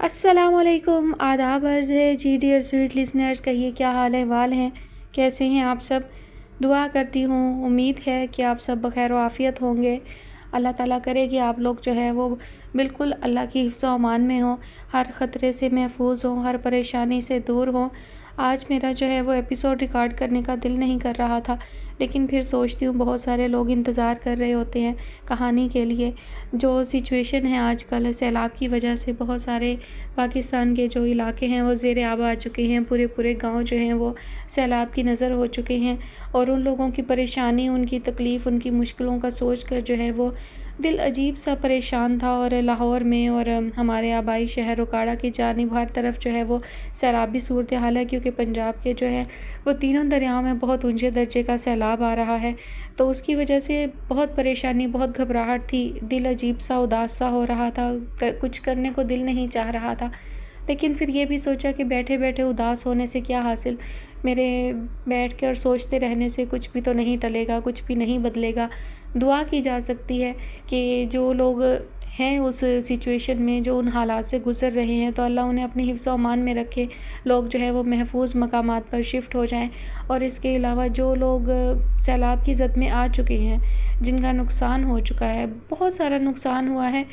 السلام علیکم، آداب عرض ہے جی ڈیئر سویٹ لسنرز، کہیے کیا حال احوال ہیں، کیسے ہیں آپ سب؟ دعا کرتی ہوں، امید ہے کہ آپ سب بخیر و عافیت ہوں گے۔ اللہ تعالیٰ کرے کہ آپ لوگ جو ہے وہ بالکل اللہ کی حفظ و امان میں ہوں، ہر خطرے سے محفوظ ہوں، ہر پریشانی سے دور ہوں۔ آج میرا جو ہے وہ ایپیسوڈ ریکارڈ کرنے کا دل نہیں کر رہا تھا، لیکن پھر سوچتی ہوں بہت سارے لوگ انتظار کر رہے ہوتے ہیں کہانی کے لیے۔ جو سچویشن ہے آج کل سیلاب کی وجہ سے بہت سارے پاکستان کے جو علاقے ہیں وہ زیر آب آ چکے ہیں، پورے گاؤں جو ہیں وہ سیلاب کی نظر ہو چکے ہیں، اور ان لوگوں کی پریشانی، ان کی تکلیف، ان کی مشکلوں کا سوچ کر جو ہے وہ دل عجیب سا پریشان تھا۔ اور لاہور میں اور ہمارے آبائی شہر اکاڑا کی جانب ہر طرف جو ہے وہ سیلابی صورتحال ہے، کیونکہ پنجاب کے جو ہے وہ تینوں دریاؤں میں بہت اونچے درجے کا سیلاب آ رہا ہے، تو اس کی وجہ سے بہت پریشانی، بہت گھبراہٹ تھی، دل عجیب سا اداس سا ہو رہا تھا، کچھ کرنے کو دل نہیں چاہ رہا تھا۔ لیکن پھر یہ بھی سوچا کہ بیٹھے بیٹھے اداس ہونے سے کیا حاصل، میرے بیٹھ کے اور سوچتے رہنے سے کچھ بھی تو نہیں ٹلے گا، کچھ بھی نہیں بدلے گا۔ دعا کی جا سکتی ہے کہ جو لوگ ہیں اس سچویشن میں، جو ان حالات سے گزر رہے ہیں، تو اللہ انہیں اپنی حفظ و امان میں رکھے، لوگ جو ہے وہ محفوظ مقامات پر شفٹ ہو جائیں۔ اور اس کے علاوہ جو لوگ سیلاب کی زد میں آ چکے ہیں، جن کا نقصان ہو چکا ہے، بہت سارا نقصان ہوا ہے،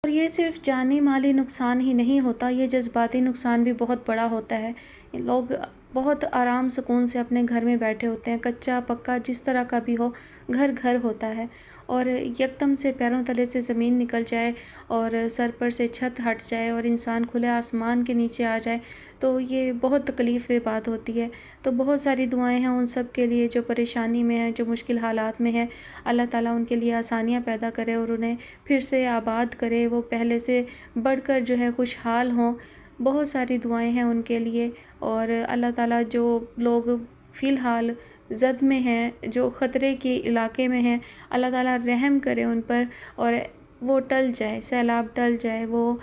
اور یہ صرف جانی مالی نقصان ہی نہیں ہوتا، یہ جذباتی نقصان بھی بہت بڑا ہوتا ہے۔ لوگ بہت آرام سکون سے اپنے گھر میں بیٹھے ہوتے ہیں، کچا پکا جس طرح کا بھی ہو، گھر ہوتا ہے، اور یکدم سے پیروں تلے سے زمین نکل جائے اور سر پر سے چھت ہٹ جائے اور انسان کھلے آسمان کے نیچے آ جائے، تو یہ بہت تکلیف دہ بات ہوتی ہے۔ تو بہت ساری دعائیں ہیں ان سب کے لیے جو پریشانی میں ہیں، جو مشکل حالات میں ہیں۔ اللہ تعالیٰ ان کے لیے آسانیاں پیدا کرے اور انہیں پھر سے آباد کرے، وہ پہلے سے بڑھ کر جو ہے خوشحال ہوں۔ بہت ساری دعائیں ہیں ان کے لیے، اور اللہ تعالیٰ جو لوگ فی الحال زد میں ہیں، جو خطرے کے علاقے میں ہیں، اللہ تعالیٰ رحم کرے ان پر، اور وہ ٹل جائے، سیلاب ٹل جائے۔ وہ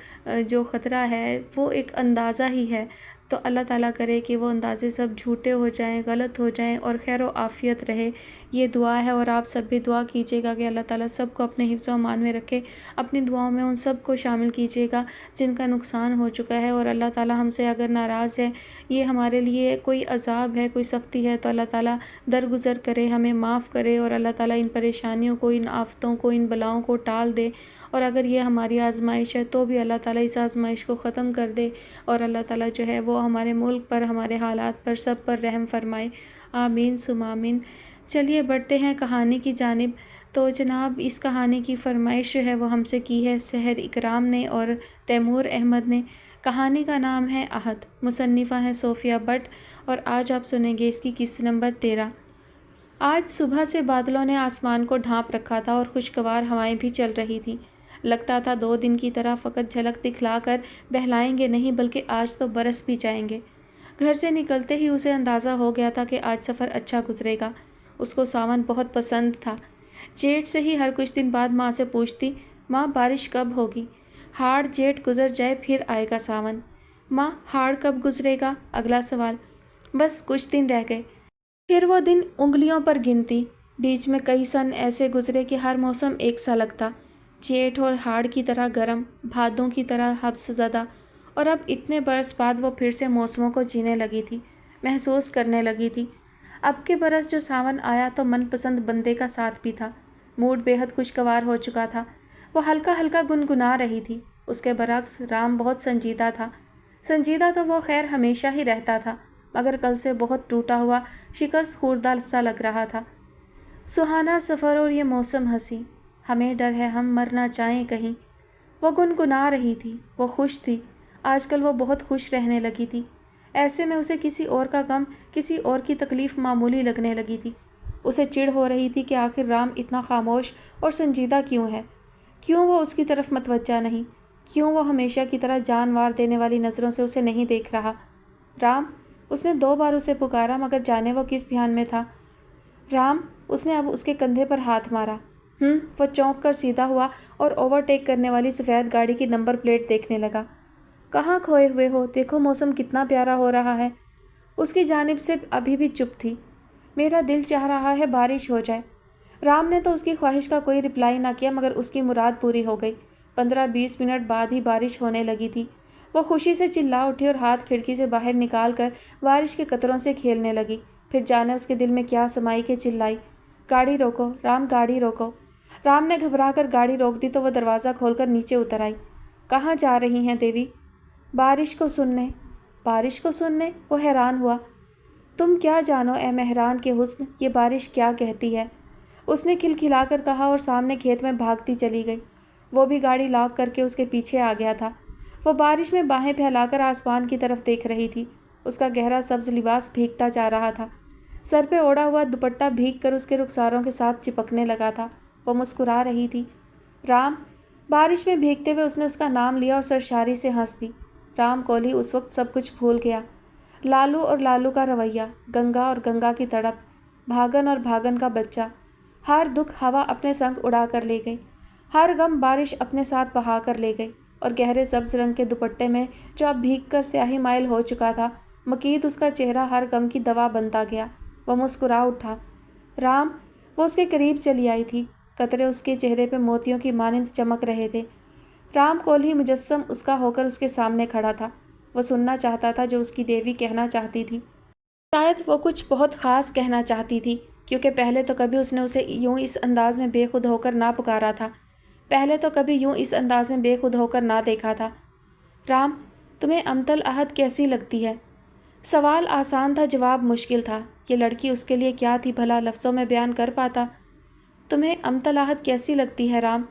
جو خطرہ ہے وہ ایک اندازہ ہی ہے، تو اللہ تعالیٰ کرے کہ وہ اندازے سب جھوٹے ہو جائیں، غلط ہو جائیں، اور خیر و عافیت رہے، یہ دعا ہے۔ اور آپ سب بھی دعا کیجیے گا کہ اللہ تعالیٰ سب کو اپنے حفظ و امان میں رکھے، اپنی دعاؤں میں ان سب کو شامل کیجیے گا جن کا نقصان ہو چکا ہے۔ اور اللہ تعالیٰ ہم سے اگر ناراض ہے، یہ ہمارے لیے کوئی عذاب ہے، کوئی سختی ہے، تو اللہ تعالیٰ درگزر کرے، ہمیں معاف کرے، اور اللہ تعالیٰ ان پریشانیوں کو، ان آفتوں کو، ان بلاؤں کو ٹال دے۔ اور اگر یہ ہماری آزمائش ہے تو بھی اللہ تعالیٰ اس آزمائش کو ختم کر دے، اور اللہ تعالیٰ جو ہے وہ ہمارے ملک پر، ہمارے حالات پر، سب پر رحم فرمائے، آمین ثم آمین۔ چلیے بڑھتے ہیں کہانی کی جانب۔ تو جناب اس کہانی کی فرمائش جو ہے وہ ہم سے کی ہے سحر اکرام نے اور تیمور احمد نے۔ کہانی کا نام ہے عہد، مصنفہ ہیں صوفیہ بٹ، اور آج آپ سنیں گے اس کی قسط نمبر 13۔ آج صبح سے بادلوں نے آسمان کو ڈھانپ رکھا تھا اور خوشگوار ہوائیں بھی چل رہی تھیں۔ لگتا تھا 2 دن کی طرح فقط جھلک دکھلا کر بہلائیں گے نہیں، بلکہ آج تو برس بھی جائیں گے۔ گھر سے نکلتے ہی اسے اندازہ ہو گیا تھا کہ آج سفر اچھا گزرے گا۔ اس کو ساون بہت پسند تھا۔ جیٹ سے ہی ہر کچھ دن بعد ماں سے پوچھتی، ماں بارش کب ہوگی؟ ہاڑ جیٹ گزر جائے پھر آئے گا ساون۔ ماں ہاڑ کب گزرے گا؟ اگلا سوال۔ بس کچھ دن رہ گئے۔ پھر وہ دن انگلیوں پر گنتی۔ بیچ میں کئی سن ایسے گزرے کہ ہر موسم ایک سا لگتا، جیٹ اور ہاڑ کی طرح گرم، بھادوں کی طرح حبس زدہ۔ اور اب اتنے برس بعد وہ پھر سے موسموں کو جینے لگی تھی، محسوس کرنے لگی تھی۔ اب کے برس جو ساون آیا تو من پسند بندے کا ساتھ بھی تھا۔ موڈ بے حد خوشگوار ہو چکا تھا۔ وہ ہلکا ہلکا گنگنا رہی تھی۔ اس کے برعکس رام بہت سنجیدہ تھا۔ سنجیدہ تو وہ خیر ہمیشہ ہی رہتا تھا، مگر کل سے بہت ٹوٹا ہوا، شکست خوردہ سا لگ رہا تھا۔ سہانا سفر اور یہ موسم ہنسی، ہمیں ڈر ہے ہم مر نہ جائیں کہیں۔ وہ گنگنا رہی تھی، وہ خوش تھی۔ آج کل وہ بہت خوش رہنے لگی تھی۔ ایسے میں اسے کسی اور کا غم، کسی اور کی تکلیف معمولی لگنے لگی تھی۔ اسے چڑ ہو رہی تھی کہ آخر رام اتنا خاموش اور سنجیدہ کیوں ہے؟ کیوں وہ اس کی طرف متوجہ نہیں؟ کیوں وہ ہمیشہ کی طرح جان مار دینے والی نظروں سے اسے نہیں دیکھ رہا؟ رام! اس نے 2 بار اسے پکارا، مگر جانے وہ کس دھیان میں تھا۔ رام! اس نے اب اس کے کندھے پر ہاتھ مارا۔ وہ چونک کر سیدھا ہوا اور اوورٹیک کرنے والی سفید گاڑی کی نمبر پلیٹ دیکھنے لگا۔ کہاں کھوئے ہوئے ہو؟ دیکھو موسم کتنا پیارا ہو رہا ہے۔ اس کی جانب سے ابھی بھی چپ تھی۔ میرا دل چاہ رہا ہے بارش ہو جائے۔ رام نے تو اس کی خواہش کا کوئی رپلائی نہ کیا، مگر اس کی مراد پوری ہو گئی۔ 15-20 منٹ بعد ہی بارش ہونے لگی تھی۔ وہ خوشی سے چلا اٹھی اور ہاتھ کھڑکی سے باہر نکال کر بارش کے قطروں سے کھیلنے لگی۔ پھر جانے اس کے دل میں کیا سمائی کہ چلائی، گاڑی روکو رام، گاڑی روکو۔ رام نے گھبرا کر گاڑی روک دی تو وہ دروازہ کھول کر نیچے اتر آئی۔ کہاں جا رہی ہیں دیوی؟ بارش کو سننے۔ بارش کو سننے؟ وہ حیران ہوا۔ تم کیا جانو اے مہران کے حسن، یہ بارش کیا کہتی ہے؟ اس نے کھلکھلا کر کہا اور سامنے کھیت میں بھاگتی چلی گئی۔ وہ بھی گاڑی لاک کر کے اس کے پیچھے آ گیا تھا۔ وہ بارش میں باہیں پھیلا کر آسمان کی طرف دیکھ رہی تھی۔ اس کا گہرا سبز لباس بھیگتا جا رہا تھا۔ سر پہ اوڑھا ہوا دوپٹہ بھیگ کر اس کے رخساروں کے ساتھ چپکنے لگا تھا۔ وہ مسکرا رہی تھی۔ رام۔ بارش میں بھیگتے ہوئے اس نے اس کا نام لیا اور سرشاری سے ہنس دی۔ رام کوہلی اس وقت سب کچھ بھول گیا۔ لالو اور لالو کا رویہ، گنگا اور گنگا کی تڑپ، بھاگن اور بھاگن کا بچہ، ہر دکھ ہوا اپنے سنگ اڑا کر لے گئی، ہر غم بارش اپنے ساتھ بہا کر لے گئی، اور گہرے سبز رنگ کے دوپٹے میں جو اب بھیگ کر سیاہی مائل ہو چکا تھا، مقید اس کا چہرہ ہر غم کی دوا بنتا گیا۔ وہ مسکرا اٹھا۔ رام۔ وہ اس کے قریب چلی آئی تھی۔ قطرے اس کے چہرے پہ موتیوں کی مانند چمک رہے تھے۔ رام کوہلی مجسم اس کا ہو کر اس کے سامنے کھڑا تھا۔ وہ سننا چاہتا تھا جو اس کی دیوی کہنا چاہتی تھی۔ شاید وہ کچھ بہت خاص کہنا چاہتی تھی، کیونکہ پہلے تو کبھی اس نے اسے یوں اس انداز میں بے خود ہو کر نہ پکارا تھا، پہلے تو کبھی یوں اس انداز میں بے خود ہو کر نہ دیکھا تھا۔ رام، تمہیں امتل احد کیسی لگتی ہے؟ سوال آسان تھا، جواب مشکل تھا۔ یہ لڑکی اس کے لیے کیا تھی بھلا لفظوں میں بیان کر پاتا؟ تمہیں امتل احد کیسی لگتی ہے رام؟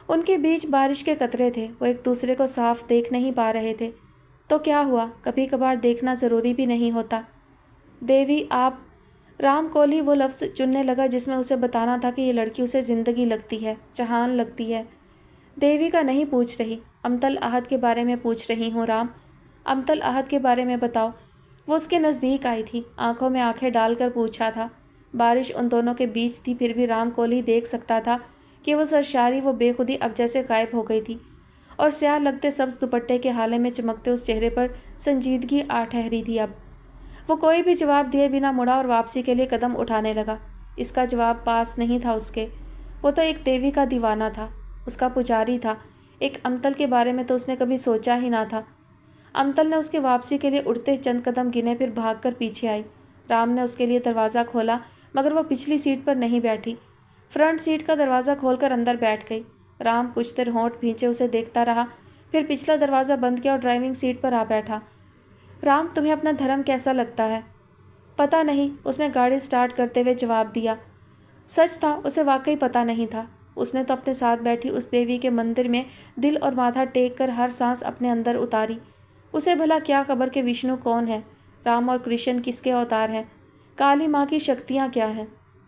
ان کے بیچ بارش کے قطرے تھے، وہ ایک دوسرے کو صاف دیکھ نہیں پا رہے تھے۔ تو کیا ہوا؟ کبھی کبھار دیکھنا ضروری بھی نہیں ہوتا۔ دیوی آپ۔ رام کوہلی وہ لفظ چننے لگا جس میں اسے بتانا تھا کہ یہ لڑکی اسے زندگی لگتی ہے، جہان لگتی ہے۔ دیوی کا نہیں پوچھ رہی، امتل احد کے بارے میں پوچھ رہی ہوں رام۔ امتل احد کے بارے میں بتاؤ۔ وہ اس کے نزدیک آئی تھی، آنکھوں میں آنکھیں ڈال کر پوچھا تھا۔ بارش ان دونوں کے بیچ تھی، پھر بھی رام کوہلی دیکھ سکتا تھا کہ وہ سرشاری، وہ بے خودی اب جیسے غائب ہو گئی تھی، اور سیاہ لگتے سبز دوپٹے کے ہالے میں چمکتے اس چہرے پر سنجیدگی آ ٹھہری تھی۔ اب وہ کوئی بھی جواب دیے بنا مڑا اور واپسی کے لیے قدم اٹھانے لگا۔ اس کا جواب پاس نہیں تھا اس کے۔ وہ تو ایک دیوی کا دیوانہ تھا، اس کا پجاری تھا۔ ایک امتل کے بارے میں تو اس نے کبھی سوچا ہی نہ تھا۔ امتل نے اس کے واپسی کے لیے اڑتے چند قدم گنے، پھر بھاگ کر پیچھے آئی۔ رام نے اس کے لیے دروازہ کھولا، مگر وہ پچھلی سیٹ پر نہیں بیٹھی، فرنٹ سیٹ کا دروازہ کھول کر اندر بیٹھ گئی۔ رام کچھ دیر ہونٹ بھینچے اسے دیکھتا رہا، پھر پچھلا دروازہ بند کیا اور ڈرائیونگ سیٹ پر آ بیٹھا۔ رام، تمہیں اپنا دھرم کیسا لگتا ہے؟ پتہ نہیں، اس نے گاڑی سٹارٹ کرتے ہوئے جواب دیا۔ سچ تھا، اسے واقعی پتہ نہیں تھا۔ اس نے تو اپنے ساتھ بیٹھی اس دیوی کے مندر میں دل اور ماتھا ٹیک کر ہر سانس اپنے اندر اتاری۔ اسے بھلا کیا خبر کہ وشنو کون ہے، رام اور کرشن کس کے اوتار ہیں، کالی ماں کی شکتیاں کیا ہیں۔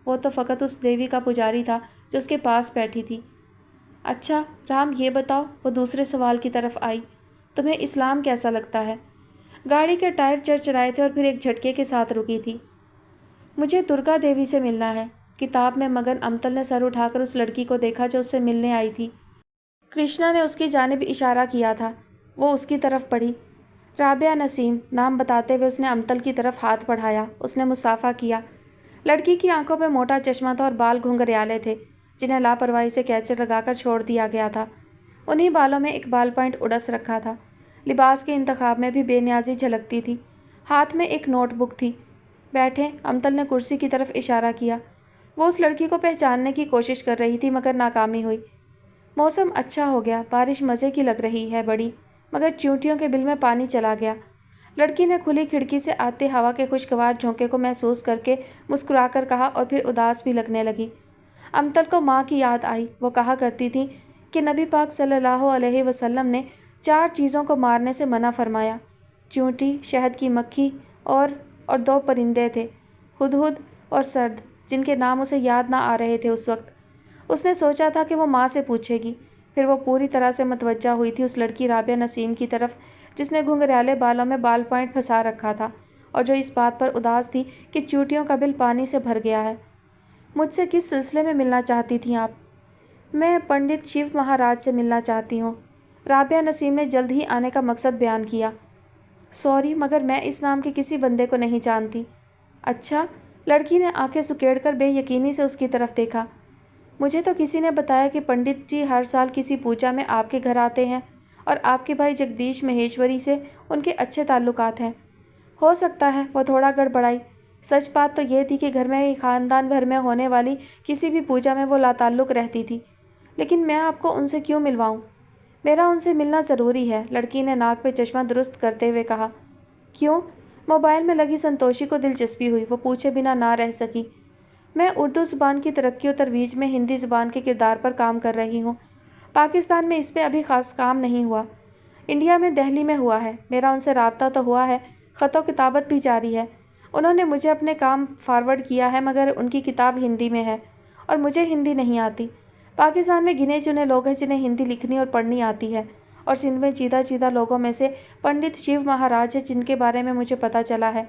وہ تو فقط اس دیوی کا پجاری تھا جو اس کے پاس بیٹھی تھی۔ اچھا رام، یہ بتاؤ، وہ دوسرے سوال کی طرف آئی، تمہیں اسلام کیسا لگتا ہے؟ گاڑی کے ٹائر چرچرائے تھے اور پھر ایک جھٹکے کے ساتھ رکی تھی۔ مجھے درگا دیوی سے ملنا ہے۔ کتاب میں مگن امتل نے سر اٹھا کر اس لڑکی کو دیکھا جو اس سے ملنے آئی تھی۔ کرشنا نے اس کی جانب اشارہ کیا تھا۔ وہ اس کی طرف پڑھی۔ رابعہ نسیم، نام بتاتے ہوئے اس نے امتل کی طرف ہاتھ بڑھایا۔ اس نے مصافحہ کیا۔ لڑکی کی آنکھوں پہ موٹا چشمہ تھا اور بال گھنگریالے تھے، جنہیں لاپرواہی سے کیچر لگا کر چھوڑ دیا گیا تھا۔ انہی بالوں میں ایک بال پوائنٹ اڑس رکھا تھا۔ لباس کے انتخاب میں بھی بے نیازی جھلکتی تھی۔ ہاتھ میں ایک نوٹ بک تھی۔ بیٹھیں، امتل نے کرسی کی طرف اشارہ کیا۔ وہ اس لڑکی کو پہچاننے کی کوشش کر رہی تھی، مگر ناکامی ہوئی۔ موسم اچھا ہو گیا، بارش مزے کی لگ رہی ہے بڑی، مگر چیونٹیوں کے بل میں پانی چلا گیا۔ لڑکی نے کھلی کھڑکی سے آتے ہوا کے خوشگوار جھونکے کو محسوس کر کے مسکرا کر کہا، اور پھر اداس بھی لگنے لگی۔ امتل کو ماں کی یاد آئی۔ وہ کہا کرتی تھی کہ نبی پاک صلی اللہ علیہ وسلم نے 4 چیزوں کو مارنے سے منع فرمایا۔ چیونٹی، شہد کی مکھی اور 2 پرندے تھے، ہدہد اور سرد، جن کے نام اسے یاد نہ آ رہے تھے اس وقت۔ اس نے سوچا تھا کہ وہ ماں سے پوچھے گی۔ پھر وہ پوری طرح سے متوجہ ہوئی تھی اس لڑکی رابعہ نسیم کی طرف جس نے گھنگریالے بالوں میں بال پوائنٹ پھنسا رکھا تھا، اور جو اس بات پر اداس تھی کہ چیونٹیوں کا بل پانی سے بھر گیا ہے۔ مجھ سے کس سلسلے میں ملنا چاہتی تھیں آپ؟ میں پنڈت شیو مہاراج سے ملنا چاہتی ہوں۔ رابعہ نسیم نے جلد ہی آنے کا مقصد بیان کیا۔ سوری، مگر میں اس نام کے کسی بندے کو نہیں جانتی۔ اچھا؟ لڑکی نے آنکھیں سکیڑ کر بے یقینی سے اس کی طرف دیکھا۔ مجھے تو کسی نے بتایا کہ پنڈت جی ہر سال کسی پوجا میں آپ کے گھر آتے ہیں اور آپ کے بھائی جگدیش مہیشوری سے ان کے اچھے تعلقات ہیں۔ ہو سکتا ہے، وہ تھوڑا گڑبڑائی۔ سچ بات تو یہ تھی کہ گھر میں خاندان بھر میں ہونے والی کسی بھی پوجا میں وہ لاتعلق رہتی تھی۔ لیکن میں آپ کو ان سے کیوں ملواؤں؟ میرا ان سے ملنا ضروری ہے، لڑکی نے ناک پہ چشمہ درست کرتے ہوئے کہا۔ کیوں؟ موبائل میں لگی سنتوشی کو دلچسپی ہوئی، وہ پوچھے بنا نہ رہ سکی۔ میں اردو زبان کی ترقی و ترویج میں ہندی زبان کے کردار پر کام کر رہی ہوں۔ پاکستان میں اس پہ ابھی خاص کام نہیں ہوا۔ انڈیا میں دہلی میں ہوا ہے۔ میرا ان سے رابطہ تو ہوا ہے، خط و کتابت بھی جاری ہے۔ انہوں نے مجھے اپنے کام فارورڈ کیا ہے، مگر ان کی کتاب ہندی میں ہے اور مجھے ہندی نہیں آتی۔ پاکستان میں گنے چنے لوگ ہیں جنہیں ہندی لکھنی اور پڑھنی آتی ہے، اور سندھ میں چیدہ لوگوں میں سے پنڈت شیو مہاراج ہیں جن کے بارے میں مجھے پتہ چلا ہے۔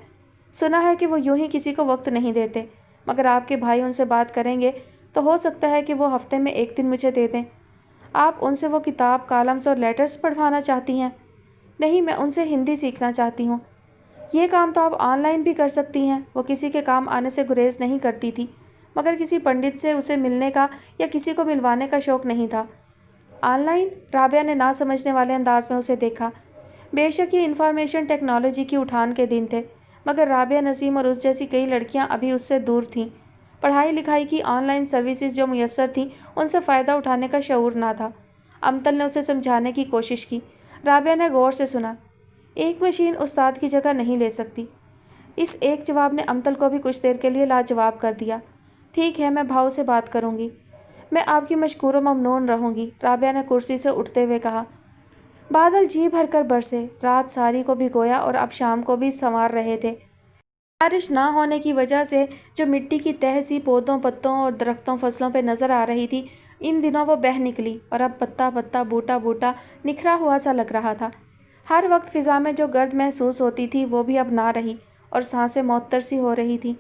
سنا ہے کہ وہ یوں ہی کسی کو وقت نہیں دیتے، مگر آپ کے بھائی ان سے بات کریں گے تو ہو سکتا ہے کہ وہ ہفتے میں ایک دن مجھے دے دیں۔ آپ ان سے وہ کتاب، کالمز اور لیٹرز پڑھوانا چاہتی ہیں؟ نہیں، میں ان سے ہندی سیکھنا چاہتی ہوں۔ یہ کام تو آپ آن لائن بھی کر سکتی ہیں۔ وہ کسی کے کام آنے سے گریز نہیں کرتی تھی، مگر کسی پنڈت سے اسے ملنے کا یا کسی کو ملوانے کا شوق نہیں تھا۔ On line? رابعہ نے نہ سمجھنے والے انداز میں اسے دیکھا۔ بے شک یہ انفارمیشن ٹیکنالوجی کی اٹھان کے دن تھے، مگر رابعہ نسیم اور اس جیسی کئی لڑکیاں ابھی اس سے دور تھیں۔ پڑھائی لکھائی کی آن لائن سروسز جو میسر تھیں، ان سے فائدہ اٹھانے کا شعور نہ تھا۔ امتل نے اسے سمجھانے کی کوشش کی۔ رابعہ نے غور سے سنا۔ ایک مشین استاد کی جگہ نہیں لے سکتی۔ اس ایک جواب نے امتل کو بھی کچھ دیر کے لیے لاجواب کر دیا۔ ٹھیک ہے، میں بھاؤ سے بات کروں گی۔ میں آپ کی مشکور و ممنون رہوں گی، رابعہ نے کرسی سے اٹھتے ہوئے کہا۔ بادل جی بھر کر برسے، رات ساری کو بھگویا اور اب شام کو بھی سنوار رہے تھے۔ بارش نہ ہونے کی وجہ سے جو مٹی کی تہہ سی پودوں، پتوں اور درختوں، فصلوں پہ نظر آ رہی تھی، ان دنوں وہ بہہ نکلی اور اب پتا پتا، بوٹا بوٹا نکھرا ہوا سا لگ رہا تھا۔ ہر وقت فضا میں جو گرد محسوس ہوتی تھی وہ بھی اب نہ رہی اور سانسیں معطر سی ہو رہی تھیں۔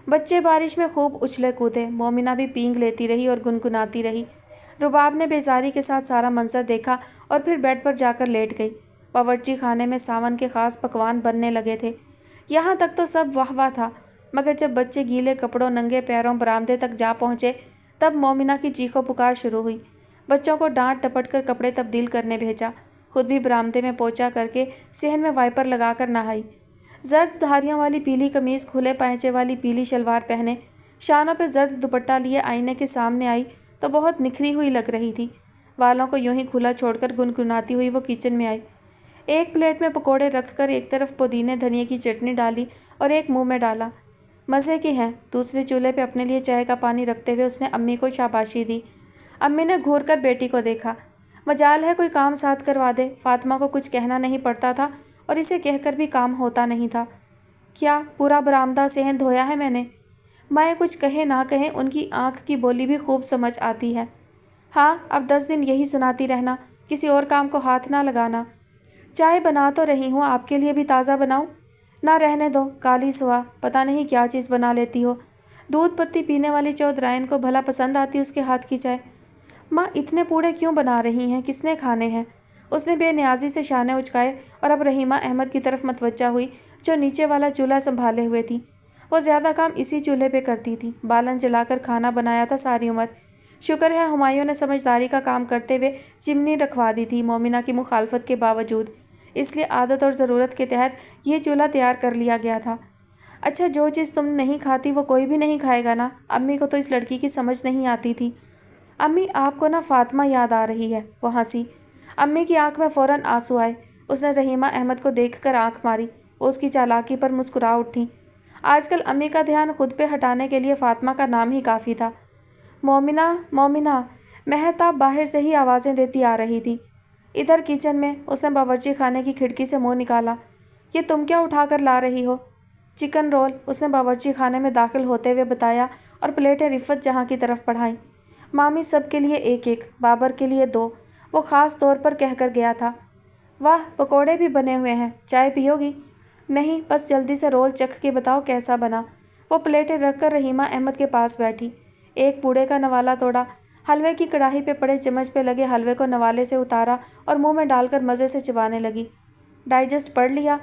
بچے بارش میں خوب اچھلے کودے، مومنہ بھی پینگ لیتی رہی اور گنگناتی رہی۔ رباب نے بیزاری کے ساتھ سارا منظر دیکھا اور پھر بیڈ پر جا کر لیٹ گئی۔ باورچی خانے میں ساون کے خاص پکوان بننے لگے تھے۔ یہاں تک تو سب واہ واہ تھا، مگر جب بچے گیلے کپڑوں، ننگے پیروں برآمدے تک جا پہنچے تب مومنہ کی چیخو پکار شروع ہوئی۔ بچوں کو ڈانٹ ٹپٹ کر کپڑے تبدیل کرنے بھیجا، خود بھی برآمدے میں پوچھا کر کے صحن میں وائپر لگا کر نہائی۔ زرد دھاریوں والی پیلی قمیض، کھلے پائچے والی پیلی شلوار پہنے، شانوں پہ زرد دوپٹہ لیے آئینے کے سامنے آئی تو بہت نکھری ہوئی لگ رہی تھی۔ والوں کو یوں ہی کھلا چھوڑ کر گنگناتی ہوئی وہ کچن میں آئی۔ ایک پلیٹ میں پکوڑے رکھ کر ایک طرف پودینے دھنیے کی چٹنی ڈالی اور ایک منہ میں ڈالا۔ مزے کے ہیں۔ دوسرے چولہے پہ اپنے لیے چائے کا پانی رکھتے ہوئے اس نے امی کو شاباشی دی۔ امی نے گھور کر بیٹی کو دیکھا۔ مجال ہے کوئی کام ساتھ کروا دے۔ فاطمہ کو کچھ کہنا نہیں پڑتا تھا اور اسے کہہ کر بھی کام ہوتا نہیں تھا۔ کیا پورا برآمدہ صحن دھویا ہے میں نے؟ مائیں کچھ کہیں نہ کہیں ان کی آنکھ کی بولی بھی خوب سمجھ آتی ہے۔ ہاں، اب 10 دن یہی سناتی رہنا، کسی اور کام کو ہاتھ نہ لگانا۔ چائے بنا تو رہی ہوں، آپ کے لیے بھی تازہ بناؤں؟ نہ رہنے دو، کالی سوا، پتہ نہیں کیا چیز بنا لیتی ہو۔ دودھ پتی پینے والی چودرائن کو بھلا پسند آتی اس کے ہاتھ کی چائے؟ ماں اتنے پوڑے کیوں بنا رہی ہیں؟ کس نے کھانے ہیں؟ اس نے بے نیازی سے شانے اچکائے اور اب رحیمہ احمد کی طرف متوجہ ہوئی جو نیچے والا چولہا سنبھالے ہوئے تھی۔ وہ زیادہ کام اسی چولہے پہ کرتی تھی، بالن جلا کر کھانا بنایا تھا ساری عمر۔ شکر ہے ہمایوں نے سمجھداری کا کام کرتے ہوئے چمنی رکھوا دی تھی مومنہ کی مخالفت کے باوجود، اس لیے عادت اور ضرورت کے تحت یہ چولہا تیار کر لیا گیا تھا۔ اچھا، جو چیز تم نہیں کھاتی وہ کوئی بھی نہیں کھائے گا نا؟ امی کو تو اس لڑکی کی سمجھ نہیں آتی تھی۔ امی، آپ کو نا فاطمہ یاد آ رہی ہے؟ وہ ہنسی۔ امی کی آنکھ میں فوراً آنسو آئے۔ اس نے رحیمہ احمد کو دیکھ کر آنکھ ماری، وہ اس کی چالاکی پر مسکرا اٹھیں۔ آج کل امی کا دھیان خود پہ ہٹانے کے لیے فاطمہ کا نام ہی کافی تھا۔ مومنہ، مومنہ، مہرتاب باہر سے ہی آوازیں دیتی آ رہی تھی۔ ادھر کچن میں، اس نے باورچی خانے کی کھڑکی سے منہ نکالا۔ یہ تم کیا اٹھا کر لا رہی ہو؟ چکن رول، اس نے باورچی خانے میں داخل ہوتے ہوئے بتایا اور پلیٹیں رفت جہاں کی طرف بڑھائیں۔ مامی سب کے لیے ایک ایک، بابر کے لیے 2، وہ خاص طور پر کہہ کر گیا تھا۔ واہ، پکوڑے بھی بنے ہوئے ہیں، چائے پیو گی؟ نہیں، بس جلدی سے رول چکھ کے بتاؤ کیسا بنا۔ وہ پلیٹیں رکھ کر رحیمہ احمد کے پاس بیٹھی، ایک پوڑے کا نوالا توڑا، حلوے کی کڑاہی پہ پڑے چمچ پہ لگے حلوے کو نوالے سے اتارا اور منہ میں ڈال کر مزے سے چبانے لگی۔ ڈائجسٹ پڑھ لیا؟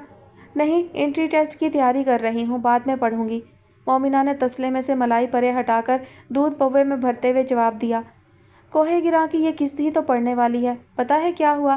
نہیں، انٹری ٹیسٹ کی تیاری کر رہی ہوں، بعد میں پڑھوں گی۔ مومنہ نے تسلے میں سے ملائی پرے ہٹا کر دودھ پوے میں بھرتے ہوئے جواب دیا۔ کوہ گراں کی یہ قسط ہی تو پڑھنے والی ہے۔ پتہ ہے کیا ہوا؟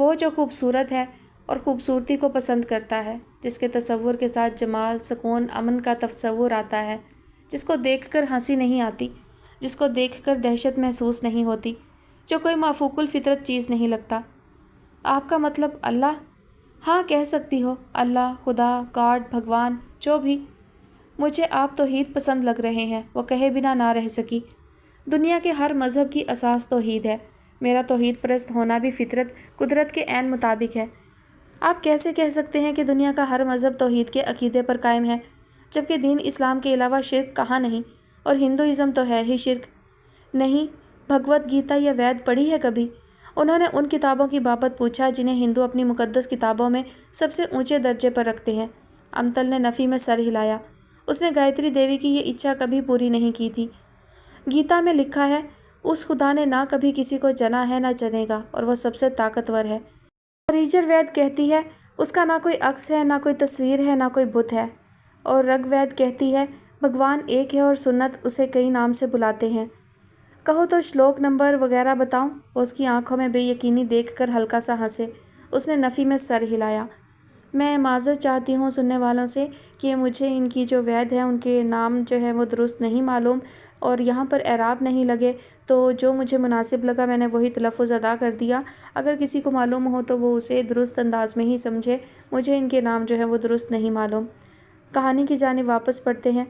وہ جو خوبصورت ہے اور خوبصورتی کو پسند کرتا ہے، جس کے تصور کے ساتھ جمال، سکون، امن کا تصور آتا ہے، جس کو دیکھ کر ہنسی نہیں آتی، جس کو دیکھ کر دہشت محسوس نہیں ہوتی، جو کوئی مافوق الفطرت چیز نہیں لگتا۔ آپ کا مطلب اللہ؟ ہاں کہہ سکتی ہو، اللہ، خدا، گاڈ، بھگوان، جو بھی۔ مجھے آپ توحید پسند لگ رہے ہیں، وہ کہے بنا نہ رہ سکی۔ دنیا کے ہر مذہب کی اساس توحید ہے، میرا توحید پرست ہونا بھی فطرت، قدرت کے عین مطابق ہے۔ آپ کیسے کہہ سکتے ہیں کہ دنیا کا ہر مذہب توحید کے عقیدے پر قائم ہے، جبکہ دین اسلام کے علاوہ شرک کہاں نہیں، اور ہندوازم تو ہے ہی شرک۔ نہیں، بھگوت گیتا یا وید پڑھی ہے کبھی؟ انہوں نے ان کتابوں کی بابت پوچھا جنہیں ہندو اپنی مقدس کتابوں میں سب سے اونچے درجے پر رکھتے ہیں۔ امتل نے نفی میں سر ہلایا۔ اس نے گایتری دیوی کی یہ اچھا کبھی پوری نہیں کی تھی۔ گیتا میں لکھا ہے، اس خدا نے نہ کبھی کسی کو جنا ہے نہ جنے گا، اور وہ سب سے طاقتور ہے۔ اور یجر وید کہتی ہے، اس کا نہ کوئی عکس ہے، نہ کوئی تصویر ہے، نہ کوئی بت ہے۔ اور رگ وید کہتی ہے، بھگوان ایک ہے اور سنت اسے کئی نام سے بلاتے ہیں۔ کہو تو شلوک نمبر وغیرہ بتاؤں؟ وہ اس کی آنکھوں میں بے یقینی دیکھ کر ہلکا سا ہنسے۔ اس نے نفی میں سر ہلایا۔ میں معذرت چاہتی ہوں سننے والوں سے کہ مجھے ان کی جو وید ہیں ان کے نام جو ہے وہ درست نہیں معلوم، اور یہاں پر اعراب نہیں لگے، تو جو مجھے مناسب لگا میں نے وہی تلفظ ادا کر دیا۔ اگر کسی کو معلوم ہو تو وہ اسے درست انداز میں ہی سمجھے۔ مجھے ان کے نام جو ہے وہ درست نہیں معلوم۔ کہانی کی جانب واپس پڑھتے ہیں۔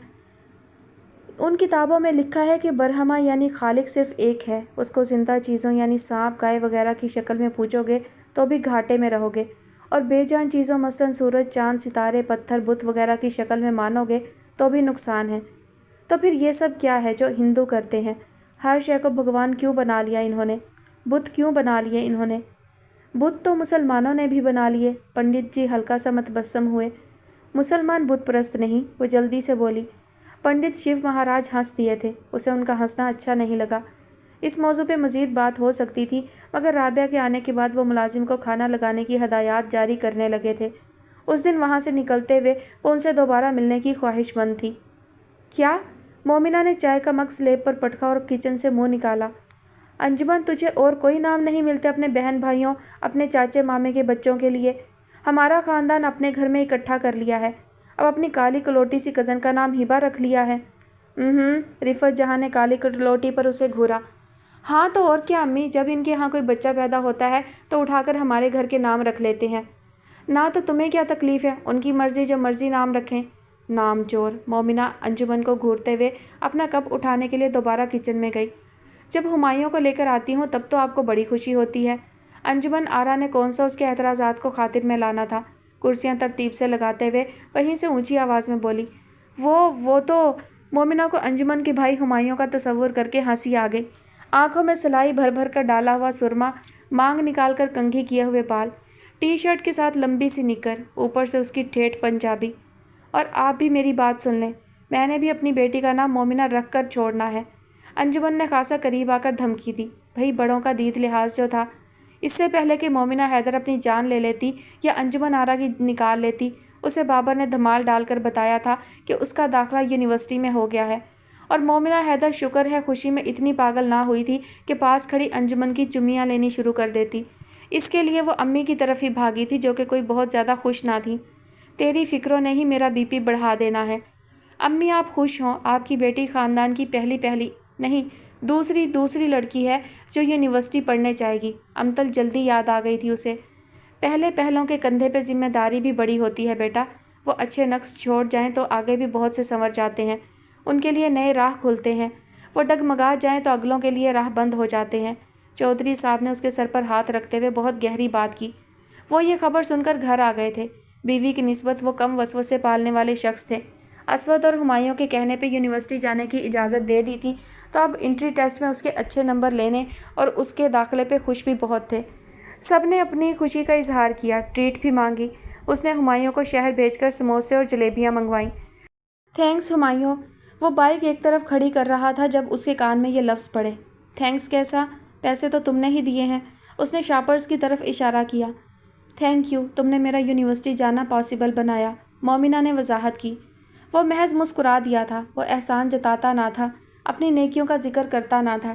ان کتابوں میں لکھا ہے کہ برہما یعنی خالق صرف ایک ہے۔ اس کو زندہ چیزوں یعنی سانپ، گائے وغیرہ کی شکل میں پوجو گے تو بھی گھاٹے میں رہو گے، اور بے جان چیزوں مثلاً سورج، چاند، ستارے، پتھر، بت وغیرہ کی شکل میں مانو گے تو بھی نقصان ہے۔ تو پھر یہ سب کیا ہے جو ہندو کرتے ہیں؟ ہر شے کو بھگوان کیوں بنا لیا انہوں نے؟ بت کیوں بنا لیے انہوں نے؟ بت تو مسلمانوں نے بھی بنا لیے۔ پنڈت جی ہلکا سا متبسم ہوئے۔ مسلمان بت پرست نہیں، وہ جلدی سے بولی۔ پنڈت شیو مہاراج ہنس دیے تھے، اسے ان کا ہنسنا اچھا نہیں لگا۔ اس موضوع پہ مزید بات ہو سکتی تھی، مگر رابعہ کے آنے کے بعد وہ ملازم کو کھانا لگانے کی ہدایات جاری کرنے لگے تھے۔ اس دن وہاں سے نکلتے ہوئے وہ ان سے دوبارہ ملنے کی خواہش مند تھی۔ کیا؟ مومنہ نے چائے کا مگ سلیب پر پٹکا اور کچن سے منہ نکالا۔ انجمن، تجھے اور کوئی نام نہیں ملتے اپنے بہن بھائیوں، اپنے چاچے مامے کے بچوں کے لیے؟ ہمارا خاندان اپنے گھر میں اکٹھا کر لیا ہے، اب اپنی کالی کلوٹی سی کزن کا نام ہبا رکھ لیا ہے۔ رفت جہاں نے کالی کلوٹی پر اسے گھورا۔ ہاں تو اور کیا امی، جب ان کے ہاں کوئی بچہ پیدا ہوتا ہے تو اٹھا کر ہمارے گھر کے نام رکھ لیتے ہیں۔ نہ تو تمہیں کیا تکلیف ہے، ان کی مرضی، جو مرضی نام رکھیں۔ نام چور! مومنہ انجمن کو گھورتے ہوئے اپنا کپ اٹھانے کے لیے دوبارہ کچن میں گئی۔ جب ہمایوں کو لے کر آتی ہوں تب تو آپ کو بڑی خوشی ہوتی ہے۔ انجمن آرا نے کون سا اس کے اعتراضات کو خاطر میں لانا تھا، کرسیاں ترتیب سے لگاتے ہوئے وہیں سے اونچی آواز میں بولی۔ وہ تو مومنہ کو انجمن کے بھائی ہمایوں کا تصور کر کے ہنسی آ گئی۔ آنکھوں میں سلائی بھر بھر کر ڈالا ہوا سرما، مانگ نکال کر کنگھی کیے ہوئے بال، ٹی شرٹ کے ساتھ لمبی سی نکر، اوپر سے اس کی ٹھیٹھ پنجابی۔ اور آپ بھی میری بات سن لیں، میں نے بھی اپنی بیٹی کا نام مومنہ رکھ کر چھوڑنا ہے۔ انجمن نے خاصا قریب آ کر دھمکی دی۔ بھئی بڑوں کا دید لحاظ جو تھا، اس سے پہلے کہ مومنہ حیدر اپنی جان لے لیتی یا انجمن آرا کی نکال لیتی، اسے بابر نے دھمال ڈال کر بتایا تھا کہ اس کا داخلہ یونیورسٹی میں ہو گیا ہے، اور مومنہ حیدر شکر ہے خوشی میں اتنی پاگل نہ ہوئی تھی کہ پاس کھڑی انجمن کی چمیاں لینی شروع کر دیتی۔ اس کے لیے وہ امی کی طرف ہی بھاگی تھی جو کہ کوئی بہت زیادہ خوش نہ تھی۔ تیری فکروں نے ہی میرا بی پی بڑھا دینا ہے۔ امی آپ خوش ہوں، آپ کی بیٹی خاندان کی پہلی نہیں دوسری لڑکی ہے جو یونیورسٹی پڑھنے جائے گی۔ امتل جلدی یاد آ گئی تھی اسے۔ پہلے پہلوں کے کندھے پہ ذمہ داری بھی بڑی ہوتی ہے بیٹا، وہ اچھے نقص چھوڑ جائیں تو آگے بھی بہت سے سنور جاتے ہیں، ان کے لیے نئے راہ کھلتے ہیں، وہ ڈگمگا جائیں تو اگلوں کے لیے راہ بند ہو جاتے ہیں۔ چودھری صاحب نے اس کے سر پر ہاتھ رکھتے ہوئے بہت گہری بات کی۔ وہ یہ خبر سن کر گھر آ گئے تھے۔ بیوی کی نسبت وہ کم وسوسے پالنے والے شخص تھے۔ اسود اور ہمایوں کے کہنے پہ یونیورسٹی جانے کی اجازت دے دی تھی، تو اب انٹری ٹیسٹ میں اس کے اچھے نمبر لینے اور اس کے داخلے پہ خوش بھی بہت تھے۔ سب نے اپنی خوشی کا اظہار کیا، ٹریٹ بھی مانگی۔ اس نے ہمایوں کو شہر بھیج کر سموسے اور جلیبیاں منگوائیں۔ تھینکس ہمایوں۔ وہ بائک ایک طرف کھڑی کر رہا تھا جب اس کے کان میں یہ لفظ پڑے۔ تھینکس کیسا؟ پیسے تو تم نے ہی دیے ہیں۔ اس نے شاپرز کی طرف اشارہ کیا۔ تھینک یو، تم نے میرا یونیورسٹی جانا پاسبل بنایا، مومنہ نے وضاحت کی۔ وہ محض مسکرا دیا تھا، وہ احسان جتاتا نہ تھا، اپنی نیکیوں کا ذکر کرتا نہ تھا۔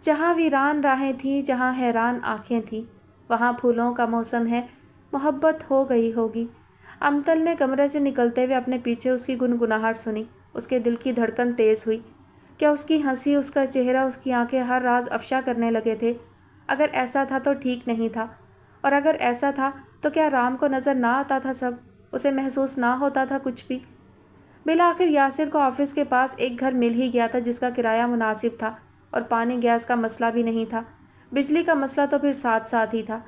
جہاں ویران راہیں تھیں، جہاں حیران آنکھیں تھیں، وہاں پھولوں کا موسم ہے، محبت ہو گئی ہوگی۔ امتل نے کمرے سے نکلتے ہوئے اپنے پیچھے اس کی گنگناہٹ سنی۔ اس کے دل کی دھڑکن تیز ہوئی۔ کیا اس کی ہنسی، اس کا چہرہ، اس کی آنکھیں ہر راز افشا کرنے لگے تھے؟ اگر ایسا تھا تو ٹھیک نہیں تھا، اور اگر ایسا تھا تو کیا رام کو نظر نہ آتا تھا سب؟ اسے محسوس نہ ہوتا تھا کچھ بھی؟ بالآخر یاسر کو آفس کے پاس ایک گھر مل ہی گیا تھا جس کا کرایہ مناسب تھا، اور پانی گیس کا مسئلہ بھی نہیں تھا۔ بجلی کا مسئلہ تو پھر ساتھ ساتھ ہی تھا۔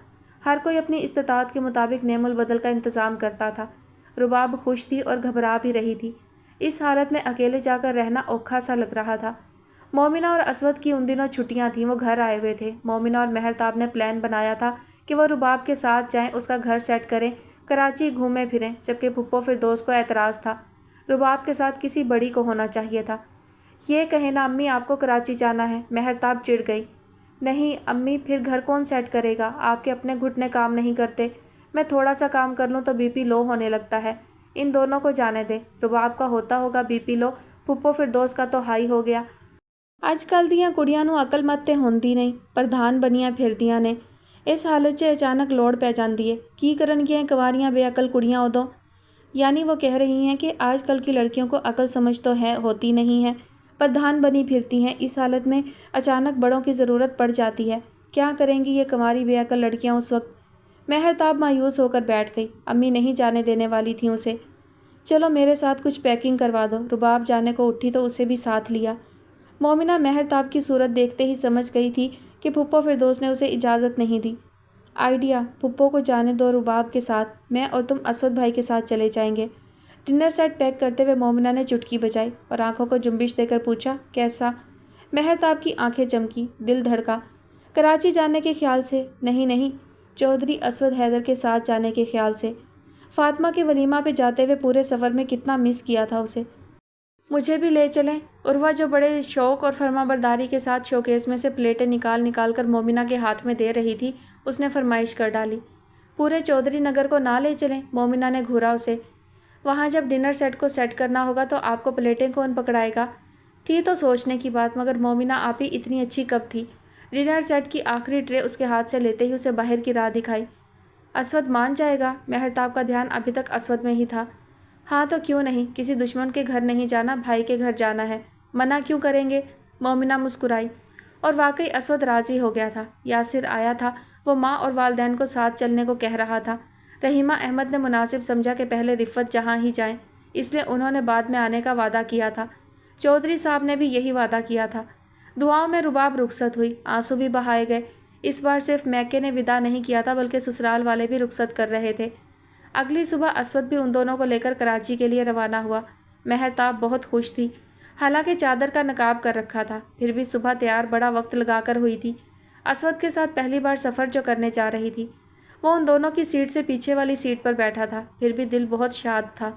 ہر کوئی اپنی استطاعت کے مطابق نعم البدل کا انتظام کرتا تھا۔ رباب خوش تھی اور گھبرا بھی رہی تھی۔ اس حالت میں اکیلے جا کر رہنا اوکھا سا لگ رہا تھا۔ مومنہ اور اسود کی ان دنوں چھٹیاں تھیں، وہ گھر آئے ہوئے تھے۔ مومنہ اور مہرتاب نے پلان بنایا تھا کہ وہ رباب کے ساتھ جائیں، اس کا گھر سیٹ کریں، کراچی گھومیں پھریں، جبکہ پھپھو فردوس کو اعتراض تھا، رباب کے ساتھ کسی بڑی کو ہونا چاہیے تھا۔ یہ کہیں نا امی آپ کو کراچی جانا ہے، مہرتاب چڑ گئی۔ نہیں امی، پھر گھر کون سیٹ کرے گا؟ آپ کے اپنے گھٹنے کام نہیں کرتے، میں تھوڑا سا کام کر لوں تو بی پی لو ہونے لگتا ہے۔ ان دونوں کو جانے دیں، رباب کا ہوتا ہوگا بی پی لو، پھپھو فردوس کا تو ہائی ہو گیا۔ اج کل دیاں کڑیاں نوں عقل مت تے ہوندی نہیں، پردھان بنیاں پھردیاں نے۔ اس حالت 'چ اچانک لوڑ پی جاندی ہے۔ کی کرن گیاں کنواریاں بے عقل کڑیاں ادوں؟ یعنی وہ کہہ رہی ہیں کہ آج کل کی لڑکیوں کو عقل سمجھ تو ہے ہوتی نہیں ہے، پردھان بنی پھرتی ہیں۔ اس حالت میں اچانک بڑوں کی ضرورت پڑ جاتی ہے۔ کیا کریں گی یہ کنواری بے عقل لڑکیاں اس وقت؟ مہرتاب مایوس ہو کر بیٹھ گئی۔ امی نہیں جانے دینے والی تھیں اسے۔ چلو میرے ساتھ کچھ پیکنگ کروا دو۔ رباب جانے کو اٹھی تو اسے بھی ساتھ لیا۔ مومنہ مہرتاب کی صورت دیکھتے ہی سمجھ گئی تھی کہ پھپھو فردوس نے اسے اجازت نہیں دی۔ آئیڈیا، پھپھو کو جانے دو رباب کے ساتھ، میں اور تم اسود بھائی کے ساتھ چلے جائیں گے۔ ڈنر سیٹ پیک کرتے ہوئے مومنہ نے چٹکی بجائی اور آنکھوں کو جنبش دے کر پوچھا، کیسا؟ مہرتاب کی آنکھیں چمکی، دل دھڑکا۔ کراچی جانے کے خیال سے؟ نہیں نہیں، چودھری اسود حیدر کے ساتھ جانے کے خیال سے۔ فاطمہ کے ولیمہ پہ جاتے ہوئے پورے سفر میں کتنا مس کیا تھا اسے۔ مجھے بھی لے چلیں؟ عروہ جو بڑے شوق اور فرما برداری کے ساتھ شوکیس میں سے پلیٹیں نکال نکال کر مومنہ کے ہاتھ میں دے رہی تھی، اس نے فرمائش کر ڈالی۔ پورے چودھری نگر کو نہ لے چلیں؟ مومنہ نے گھورا اسے۔ وہاں جب ڈنر سیٹ کو سیٹ کرنا ہوگا تو آپ کو پلیٹیں کون پکڑائے گا؟ تھی تو سوچنے کی بات، مگر مومنہ آپی اتنی اچھی کب تھی؟ ڈنر سیٹ کی آخری ٹرے اس کے ہاتھ سے لیتے ہی اسے باہر کی راہ دکھائی۔ اسود مان جائے گا؟ مہرتاب کا دھیان ابھی تک اسود میں ہی تھا۔ ہاں تو کیوں نہیں، کسی دشمن کے گھر نہیں جانا، بھائی کے گھر جانا ہے، منع کیوں کریں گے؟ مومنہ مسکرائی۔ اور واقعی اسود راضی ہو گیا تھا۔ یاسر آیا تھا، وہ ماں اور والدین کو ساتھ چلنے کو کہہ رہا تھا۔ رحیمہ احمد نے مناسب سمجھا کہ پہلے رفت جہاں ہی جائیں، اس لیے انہوں نے بعد میں آنے کا وعدہ کیا تھا۔ چودھری صاحب نے بھی یہی وعدہ کیا تھا۔ دعاؤں میں رباب رخصت ہوئی، آنسو بھی بہائے گئے۔ اس بار صرف میکے نے وداع نہیں کیا تھا بلکہ سسرال والے بھی رخصت کر رہے تھے۔ اگلی صبح اسود بھی ان دونوں کو لے کر کراچی کے لیے روانہ ہوا۔ مہرتاب بہت خوش تھی، حالانکہ چادر کا نقاب کر رکھا تھا، پھر بھی صبح تیار بڑا وقت لگا کر ہوئی تھی۔ اسود کے ساتھ پہلی بار سفر جو کرنے جا رہی تھی، وہ ان دونوں کی سیٹ سے پیچھے والی سیٹ پر بیٹھا تھا، پھر بھی دل بہت شاد تھا۔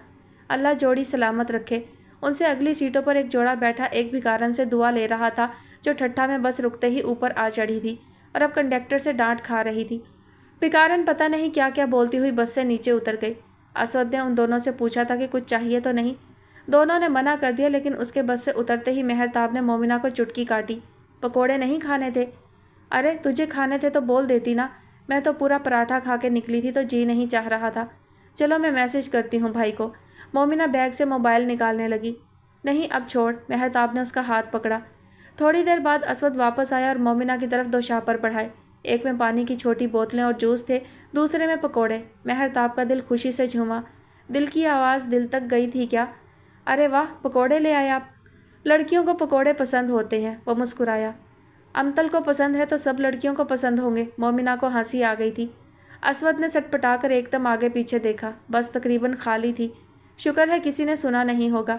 اللہ جوڑی سلامت رکھے۔ ان سے اگلی سیٹوں پر ایک جوڑا بیٹھا ایک بھکارن سے دعا لے رہا تھا جو ٹھٹھا میں بس رکتے ہی اوپر آ چڑھی تھی اور اب کنڈکٹر سے ڈانٹ کھا رہی تھی۔ بھکارن پتہ نہیں کیا کیا بولتی ہوئی بس سے نیچے اتر گئی۔ اسود نے ان دونوں سے پوچھا تھا کہ کچھ چاہیے تو نہیں؟ دونوں نے منع کر دیا، لیکن اس کے بس سے اترتے ہی مہرتاب نے مومنہ کو چٹکی کاٹی۔ پکوڑے نہیں کھانے تھے؟ ارے تجھے کھانے تھے تو بول دیتی نا، میں تو پورا پراٹھا کھا کے نکلی تھی تو جی نہیں چاہ رہا تھا۔ چلو میں میسج کرتی ہوں بھائی کو۔ مومنہ بیگ سے موبائل نکالنے لگی۔ نہیں اب چھوڑ، مہرتاب نے اس کا ہاتھ پکڑا۔ تھوڑی دیر بعد اسود واپس آیا اور مومنہ کی طرف دو شاپر بڑھائے۔ ایک میں پانی کی چھوٹی بوتلیں اور جوس تھے، دوسرے میں پکوڑے۔ مہرتاب کا دل خوشی سے جھوما۔ دل کی آواز دل تک گئی تھی کیا؟ ارے واہ، پکوڑے لے آئے آپ؟ لڑکیوں کو پکوڑے پسند ہوتے ہیں، وہ مسکرایا۔ امتل کو پسند ہے تو سب لڑکیوں کو پسند ہوں گے۔ مومنہ کو ہنسی آ گئی تھی۔ اسود نے سٹپٹا کر ایک دم آگے پیچھے دیکھا، بس تقریباً خالی تھی۔ شکر ہے کسی نے سنا نہیں ہوگا۔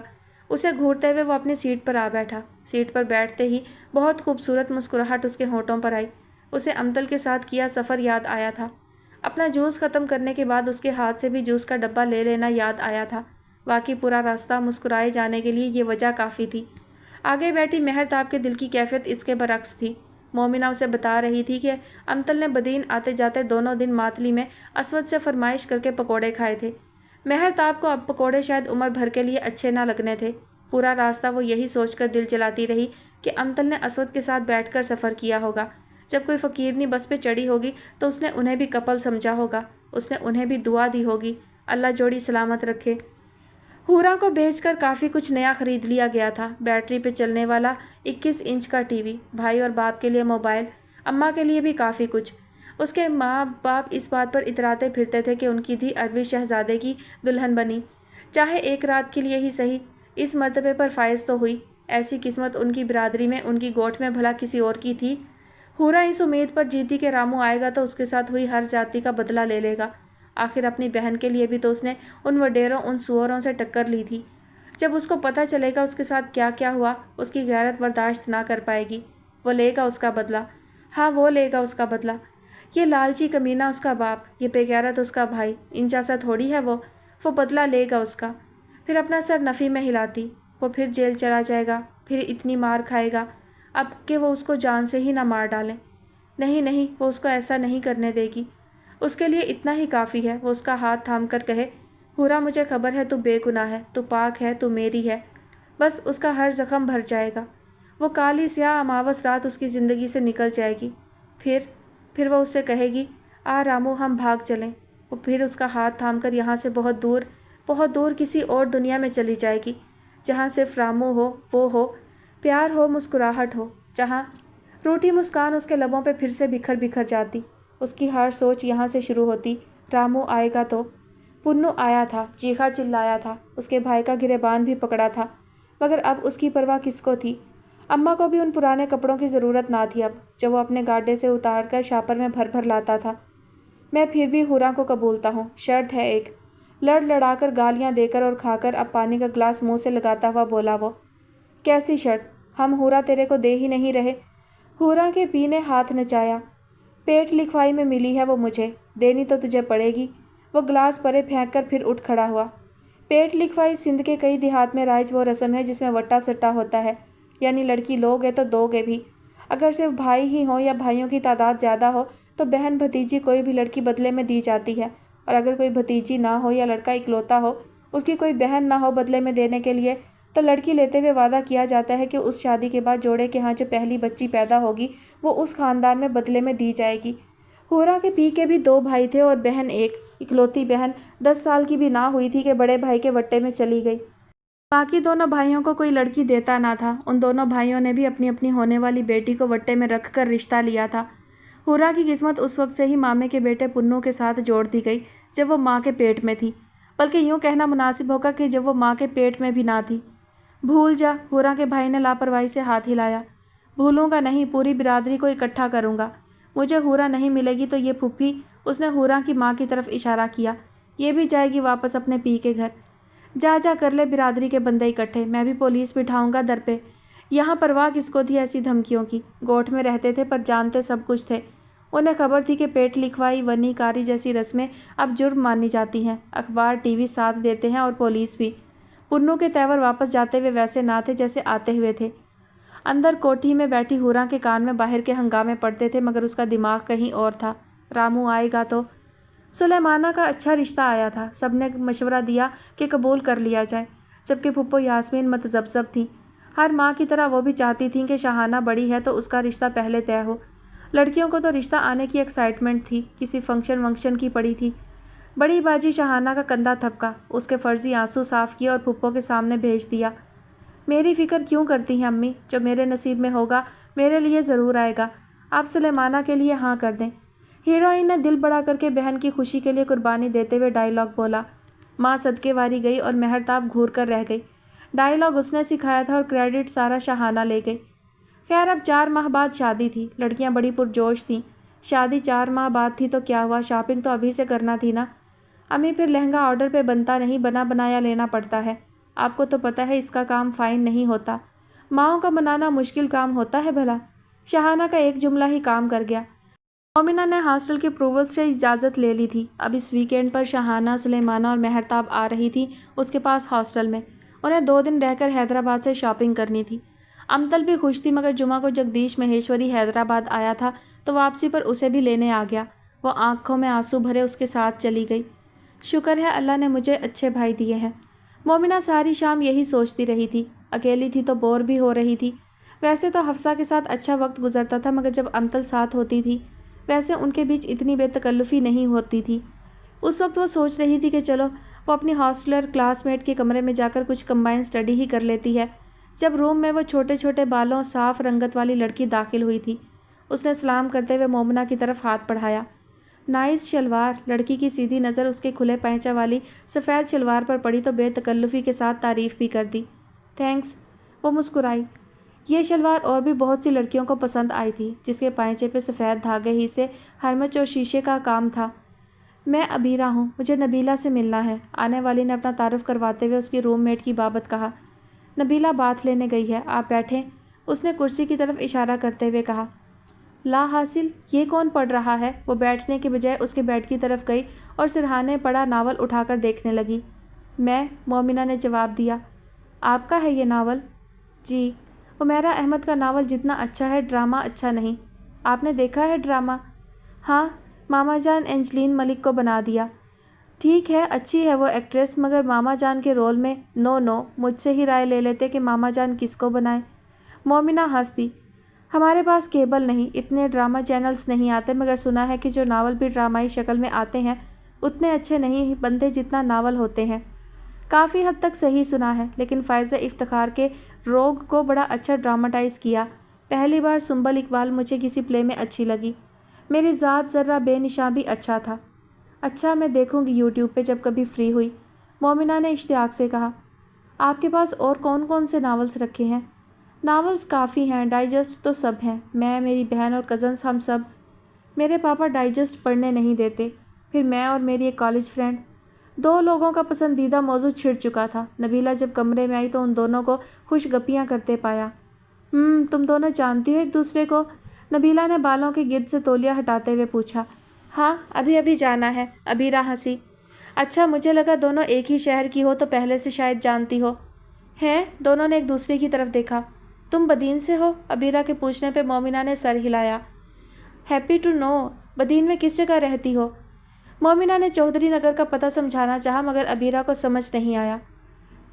اسے گھورتے ہوئے وہ اپنی سیٹ پر آ بیٹھا۔ سیٹ پر بیٹھتے ہی بہت خوبصورت مسکراہٹ اس کے ہونٹوں پر آئی۔ اسے امتل کے ساتھ کیا سفر یاد آیا تھا۔ اپنا جوس ختم کرنے کے بعد اس کے ہاتھ سے بھی جوس کا ڈبہ لے لینا یاد آیا تھا۔ واقعی پورا راستہ مسکرائے جانے کے لیے یہ وجہ کافی تھی۔ آگے بیٹھی مہرتاب کے دل کی کیفیت اس کے برعکس تھی۔ مومنہ اسے بتا رہی تھی کہ امتل نے بدین آتے جاتے دونوں دن ماتلی میں اسود سے فرمائش کر کے پکوڑے کھائے تھے۔ مہرتاب کو اب پکوڑے شاید عمر بھر کے لیے اچھے نہ لگنے تھے۔ پورا راستہ وہ یہی سوچ کر دل جلاتی رہی کہ امتل نے اسود کے ساتھ بیٹھ کر سفر کیا ہوگا۔ جب کوئی فقیرنی بس پہ چڑھی ہوگی تو اس نے انہیں بھی کپل سمجھا ہوگا، اس نے انہیں بھی دعا دی ہوگی، اللہ جوڑی سلامت رکھے۔ حورا کو بھیج کر کافی کچھ نیا خرید لیا گیا تھا، بیٹری پہ چلنے والا 21 انچ کا ٹی وی، بھائی اور باپ کے لیے موبائل، اماں کے لیے بھی کافی کچھ۔ اس کے ماں باپ اس بات پر اتراتے پھرتے تھے کہ ان کی دھی عربی شہزادے کی دلہن بنی، چاہے ایک رات کے لیے ہی صحیح، اس مرتبے پر فائز تو ہوئی۔ ایسی قسمت ان کی برادری میں، ان کی گوٹھ میں بھلا کسی اور کی تھی؟ حورا اس امید پر جیتی کہ رامو آئے گا تو اس کے ساتھ ہوئی ہر زیادتی کا بدلہ لے لے گا۔ آخر اپنی بہن کے لیے بھی تو اس نے ان وڈیروں، ان سوروں سے ٹکر لی تھی۔ جب اس کو پتہ چلے گا اس کے ساتھ کیا کیا ہوا، اس کی غیرت برداشت نہ کر پائے گی۔ وہ لے گا اس کا بدلہ، ہاں وہ لے گا اس کا بدلہ۔ یہ لالچی کمینہ اس کا باپ، یہ بے غیرت اس کا بھائی، ان جیسا تھوڑی ہے وہ بدلہ لے گا اس کا۔ پھر اپنا سر نفی میں ہلاتی، وہ پھر جیل چلا جائے گا، پھر اتنی مار کھائے گا اب کہ وہ اس کو جان سے ہی نہ مار ڈالیں۔ نہیں نہیں، وہ اس کو ایسا نہیں کرنے دے گی، اس کے لیے اتنا ہی کافی ہے، وہ اس کا ہاتھ تھام کر کہے، حورا مجھے خبر ہے تو بے گناہ ہے، تو پاک ہے، تو میری ہے۔ بس اس کا ہر زخم بھر جائے گا، وہ کالی سیاہ اماوس رات اس کی زندگی سے نکل جائے گی۔ پھر وہ اس سے کہے گی، آ رامو ہم بھاگ چلیں۔ وہ پھر اس کا ہاتھ تھام کر یہاں سے بہت دور کسی اور دنیا میں چلی جائے گی، جہاں صرف رامو ہو، وہ ہو، پیار ہو، مسکراہٹ ہو، جہاں روٹھی مسکان اس کے لبوں پہ پھر سے بکھر بکھر جاتی۔ اس کی ہر سوچ یہاں سے شروع ہوتی، رامو آئے گا تو۔ پنو آیا تھا، چیخا چلایا تھا، اس کے بھائی کا گریبان بھی پکڑا تھا، مگر اب اس کی پرواہ کس کو تھی؟ اماں کو بھی ان پرانے کپڑوں کی ضرورت نہ تھی اب، جو وہ اپنے گاڈے سے اتار کر شاپر میں بھر لاتا تھا۔ میں پھر بھی حورا کو قبولتا ہوں، شرط ہے ایک۔ لڑا کر، گالیاں دے کر اور کھا کر اب پانی کا گلاس منہ سے لگاتا ہوا بولا وہ۔ کیسی شرط؟ ہم حورا تیرے کو دے ہی نہیں رہے۔ حورا کے پی نے ہاتھ نچایا، پیٹ لکھوائی میں ملی ہے وہ مجھے، دینی تو تجھے پڑے گی۔ وہ گلاس پرے پھینک کر پھر اٹھ کھڑا ہوا۔ پیٹ لکھوائی سندھ کے کئی دیہات میں رائج وہ رسم ہے جس میں وٹا سٹا ہوتا ہے، یعنی لڑکی لو گے تو دو گے بھی۔ اگر صرف بھائی ہی ہوں یا بھائیوں کی تعداد زیادہ ہو تو بہن بھتیجی کوئی بھی لڑکی بدلے میں دی جاتی ہے، اور اگر کوئی بھتیجی نہ ہو یا لڑکا اکلوتا ہو، اس کی کوئی بہن نہ ہو بدلے میں دینے کے لیے، تو لڑکی لیتے ہوئے وعدہ کیا جاتا ہے کہ اس شادی کے بعد جوڑے کے ہاں جو پہلی بچی پیدا ہوگی وہ اس خاندان میں بدلے میں دی جائے گی۔ حورا کے پی کے بھی 2 بھائی تھے اور بہن ایک، اکلوتی بہن 10 سال کی بھی نہ ہوئی تھی کہ بڑے بھائی کے وٹے میں چلی گئی۔ باقی دونوں بھائیوں کو کوئی لڑکی دیتا نہ تھا، ان دونوں بھائیوں نے بھی اپنی اپنی ہونے والی بیٹی کو وٹے میں رکھ کر رشتہ لیا تھا۔ حورا کی قسمت اس وقت سے ہی مامے کے بیٹے پنو کے ساتھ جوڑ دی گئی جب وہ ماں کے پیٹ میں تھی، بلکہ یوں کہنا مناسب ہوگا کہ جب وہ ماں کے پیٹ میں بھی نہ تھی۔ بھول جا، حورا کے بھائی نے لاپرواہی سے ہاتھ ہلایا۔ بھولوں گا نہیں، پوری برادری کو اکٹھا کروں گا۔ مجھے حورا نہیں ملے گی تو یہ پھپھی، اس نے حورا کی ماں کی طرف اشارہ کیا، یہ بھی جائے گی واپس اپنے پی کے گھر۔ جا کر لے برادری کے بندے اکٹھے، میں بھی پولیس بٹھاؤں گا در پہ۔ یہاں پرواہ کس کو تھی ایسی دھمکیوں کی؟ گوٹھ میں رہتے تھے پر جانتے سب کچھ تھے، انہیں خبر تھی کہ پیٹ لکھوائی، ونی کاری جیسی رسمیں اب جرم مانی جاتی ہیں، اخبار ٹی وی ساتھ دیتے ہیں اور پولیس بھی۔ پنو کے تیور واپس جاتے ہوئے ویسے نہ تھے جیسے آتے ہوئے تھے۔ اندر کوٹھی میں بیٹھی حورا کے کان میں باہر کے ہنگامے پڑتے تھے مگر اس کا دماغ کہیں اور تھا۔ رامو آئے گا تو؟ سلیمانہ کا اچھا رشتہ آیا تھا، سب نے مشورہ دیا کہ قبول کر لیا جائے، جبکہ پھپھو یاسمین متذبذب تھیں۔ ہر ماں کی طرح وہ بھی چاہتی تھیں کہ شاہانہ بڑی ہے تو اس کا رشتہ پہلے طے ہو۔ لڑکیوں کو تو رشتہ آنے کی ایکسائٹمنٹ تھی، کسی فنکشن کی پڑی تھی۔ بڑی باجی شاہانہ کا کندھا تھپکا، اس کے فرضی آنسو صاف کیے اور پھپھو کے سامنے بھیج دیا۔ میری فکر کیوں کرتی ہیں امی؟ جو میرے نصیب میں ہوگا میرے لیے ضرور آئے گا، آپ سلیمانہ کے لیے ہاں کر دیں۔ ہیروئن نے دل بڑا کر کے بہن کی خوشی کے لیے قربانی دیتے ہوئے ڈائیلاگ بولا۔ ماں صدقے واری گئی اور مہرتاب گھور کر رہ گئی۔ ڈائیلاگ اس نے سکھایا تھا اور کریڈٹ سارا شاہانہ لے گئی۔ خیر اب 4 ماہ بعد شادی تھی، لڑکیاں بڑی پرجوش تھیں۔ شادی 4 ماہ بعد تھی تو کیا ہوا، شاپنگ تو ابھی سے کرنا تھی نا امی؟ پھر لہنگا آرڈر پہ بنتا نہیں، بنا بنایا لینا پڑتا ہے، آپ کو تو پتہ ہے اس کا کام فائن نہیں ہوتا، ماؤں کا منانا مشکل کام ہوتا ہے بھلا۔ شاہانہ کا ایک جملہ ہی کام کر گیا۔ مومنہ نے ہاسٹل کے پرووسٹ سے اجازت لے لی تھی، اب اس ویکینڈ پر شاہانہ، سلیمانہ اور مہرتاب آ رہی تھی اس کے پاس ہاسٹل میں، انہیں 2 دن رہ کر حیدرآباد سے شاپنگ کرنی تھی۔ امتل بھی خوش تھی مگر جمعہ کو جگدیش مہیشوری حیدرآباد آیا تھا تو واپسی پر اسے بھی لینے آ گیا، وہ آنکھوں میں آنسو بھرے اس کے ساتھ چلی گئی۔ شکر ہے اللہ نے مجھے اچھے بھائی دیے ہیں۔ مومنہ ساری شام یہی سوچتی رہی تھی۔ اکیلی تھی تو بور بھی ہو رہی تھی۔ ویسے تو حفصہ کے ساتھ اچھا وقت گزرتا تھا، مگر جب امطل ساتھ ہوتی تھی ویسے ان کے بیچ اتنی بے تکلفی نہیں ہوتی تھی۔ اس وقت وہ سوچ رہی تھی کہ چلو وہ اپنی ہاسٹلر کلاس میٹ کے کمرے میں جا کر کچھ کمبائن اسٹڈی ہی کر لیتی ہے۔ جب روم میں وہ چھوٹے چھوٹے بالوں صاف رنگت والی لڑکی داخل ہوئی تھی، اس نے سلام کرتے ہوئے مومنہ کی طرف ہاتھ بڑھایا۔ نائس شلوار۔ لڑکی کی سیدھی نظر اس کے کھلے پائچہ والی سفید شلوار پر پڑی تو بے تکلفی کے ساتھ تعریف بھی کر دی۔ تھینکس۔ وہ مسکرائی۔ یہ شلوار اور بھی بہت سی لڑکیوں کو پسند آئی تھی، جس کے پائچے پہ سفید دھاگے ہی سے ہرمچ اور شیشے کا کام تھا۔ میں ابیرہ ہوں، مجھے نبیلہ سے ملنا ہے، آنے والی نے اپنا تعارف کرواتے ہوئے اس کی روم میٹ کی بابت کہا۔ نبیلہ بات لینے گئی ہے، آپ بیٹھیں، اس نے کرسی کی طرف اشارہ کرتے ہوئے کہا۔ لا حاصل، یہ کون پڑھ رہا ہے؟ وہ بیٹھنے کے بجائے اس کے بیڈ کی طرف گئی اور سرہانے پڑا ناول اٹھا کر دیکھنے لگی۔ میں، مومنہ نے جواب دیا۔ آپ کا ہے یہ ناول؟ جی۔ عمیرہ احمد کا ناول جتنا اچھا ہے ڈرامہ اچھا نہیں۔ آپ نے دیکھا ہے ڈرامہ؟ ہاں، ماما جان اینجلین ملک کو بنا دیا۔ ٹھیک ہے، اچھی ہے وہ ایکٹریس، مگر ماما جان کے رول میں نو، مجھ سے ہی رائے لے لیتے کہ ماما جان کس کو بنائے۔ مومنہ ہنس دی۔ ہمارے پاس کیبل نہیں، اتنے ڈرامہ چینلز نہیں آتے، مگر سنا ہے کہ جو ناول بھی ڈرامائی شکل میں آتے ہیں اتنے اچھے نہیں بنتے جتنا ناول ہوتے ہیں۔ کافی حد تک صحیح سنا ہے، لیکن فائزہ افتخار کے روگ کو بڑا اچھا ڈراماٹائز کیا۔ پہلی بار سنبل اقبال مجھے کسی پلے میں اچھی لگی۔ میری ذات ذرہ بے نشاں بھی اچھا تھا۔ اچھا، میں دیکھوں گی یوٹیوب پہ جب کبھی فری ہوئی، مومنہ نے اشتیاق سے کہا۔ آپ کے پاس اور کون کون سے ناولز رکھے ہیں؟ ناولز کافی ہیں، ڈائجسٹ تو سب ہیں، میں، میری بہن اور کزنز ہم سب۔ میرے پاپا ڈائجسٹ پڑھنے نہیں دیتے۔ پھر میں اور میری ایک کالج فرینڈ، دو لوگوں کا پسندیدہ موضوع چھڑ چکا تھا۔ نبیلہ جب کمرے میں آئی تو ان دونوں کو خوش گپیاں کرتے پایا۔ تم دونوں جانتی ہو ایک دوسرے کو؟ نبیلہ نے بالوں کے گرد سے تولیہ ہٹاتے ہوئے پوچھا۔ ہاں، ابھی جانا ہے، ابیرہ ہنسی۔ اچھا، مجھے لگا دونوں ایک ہی شہر کی ہو تو پہلے سے شاید جانتی ہو۔ ہیں؟ دونوں نے ایک دوسرے کی طرف دیکھا۔ تم بدین سے ہو؟ ابیرہ کے پوچھنے پہ مومنہ نے سر ہلایا۔ Happy to know. بدین میں کس جگہ رہتی ہو؟ مومنہ نے چودھری نگر کا پتہ سمجھانا چاہا، مگر ابیرہ کو سمجھ نہیں آیا۔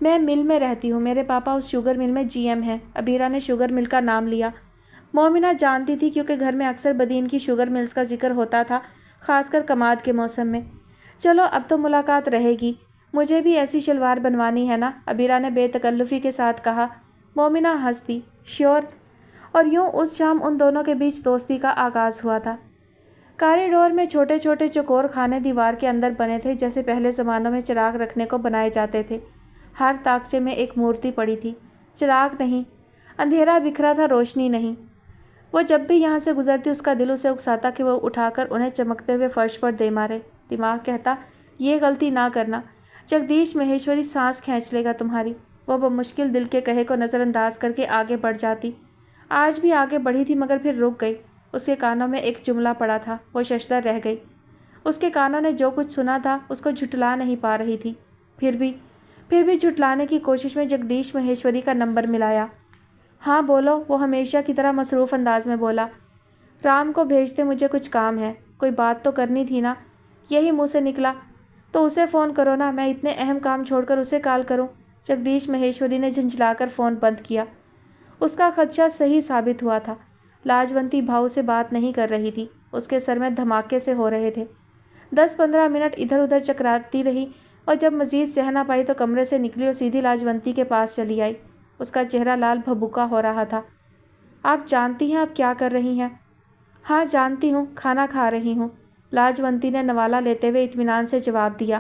میں مل میں رہتی ہوں، میرے پاپا اس شوگر مل میں جی ایم ہیں۔ ابیرہ نے شوگر مل کا نام لیا۔ مومنہ جانتی تھی کیونکہ گھر میں اکثر بدین کی شوگر ملز کا ذکر ہوتا تھا، خاص کر کماد کے موسم میں۔ چلو اب تو ملاقات رہے گی، مجھے بھی ایسی شلوار بنوانی ہے نا، ابیرہ نے بے تکلفی کے ساتھ کہا۔ مومنہ ہنس دی۔ شیور۔ اور یوں اس شام ان دونوں کے بیچ دوستی کا آغاز ہوا تھا۔ کاریڈور میں چھوٹے چھوٹے چوکور خانے دیوار کے اندر بنے تھے، جیسے پہلے زمانوں میں چراغ رکھنے کو بنائے جاتے تھے۔ ہر طاقچے میں ایک مورتی پڑی تھی۔ چراغ نہیں، اندھیرا بکھرا تھا، روشنی نہیں۔ وہ جب بھی یہاں سے گزرتی اس کا دل اسے اکساتا کہ وہ اٹھا کر انہیں چمکتے ہوئے فرش پر دے مارے۔ دماغ کہتا یہ غلطی نہ کرنا، جگدیش مہیشوری سانس کھینچ لے گا تمہاری۔ وہ بمشکل دل کے کہے کو نظر انداز کر کے آگے بڑھ جاتی۔ آج بھی آگے بڑھی تھی مگر پھر رک گئی۔ اس کے کانوں میں ایک جملہ پڑا تھا، وہ ششدر رہ گئی۔ اس کے کانوں نے جو کچھ سنا تھا اس کو جھٹلا نہیں پا رہی تھی۔ پھر بھی جھٹلانے کی کوشش میں جگدیش مہیشوری کا نمبر ملایا۔ ہاں بولو، وہ ہمیشہ کی طرح مصروف انداز میں بولا۔ رام کو بھیجتے، مجھے کچھ کام ہے۔ کوئی بات تو کرنی تھی نا؟ یہی منہ سے نکلا۔ تو اسے فون کرو نا، میں اتنے اہم کام چھوڑ کر اسے کال کروں؟ جگدیش مہیشوری نے جھنجھلا کر فون بند کیا۔ اس کا خدشہ صحیح ثابت ہوا تھا۔ لاجونتی بھاؤ سے بات نہیں کر رہی تھی، اس کے سر میں دھماکے سے ہو رہے تھے۔ 10-15 منٹ ادھر ادھر چکراتی رہی اور جب مزید سہ نہ پائی تو کمرے سے نکلی اور سیدھی لاجونتی کے پاس چلی آئی۔ اس کا چہرہ لال بھبوکا ہو رہا تھا۔ آپ جانتی ہیں آپ کیا کر رہی ہیں؟ ہاں جانتی ہوں، کھانا کھا رہی ہوں، لاجونتی نے نوالہ لیتے ہوئے اطمینان سے جواب دیا۔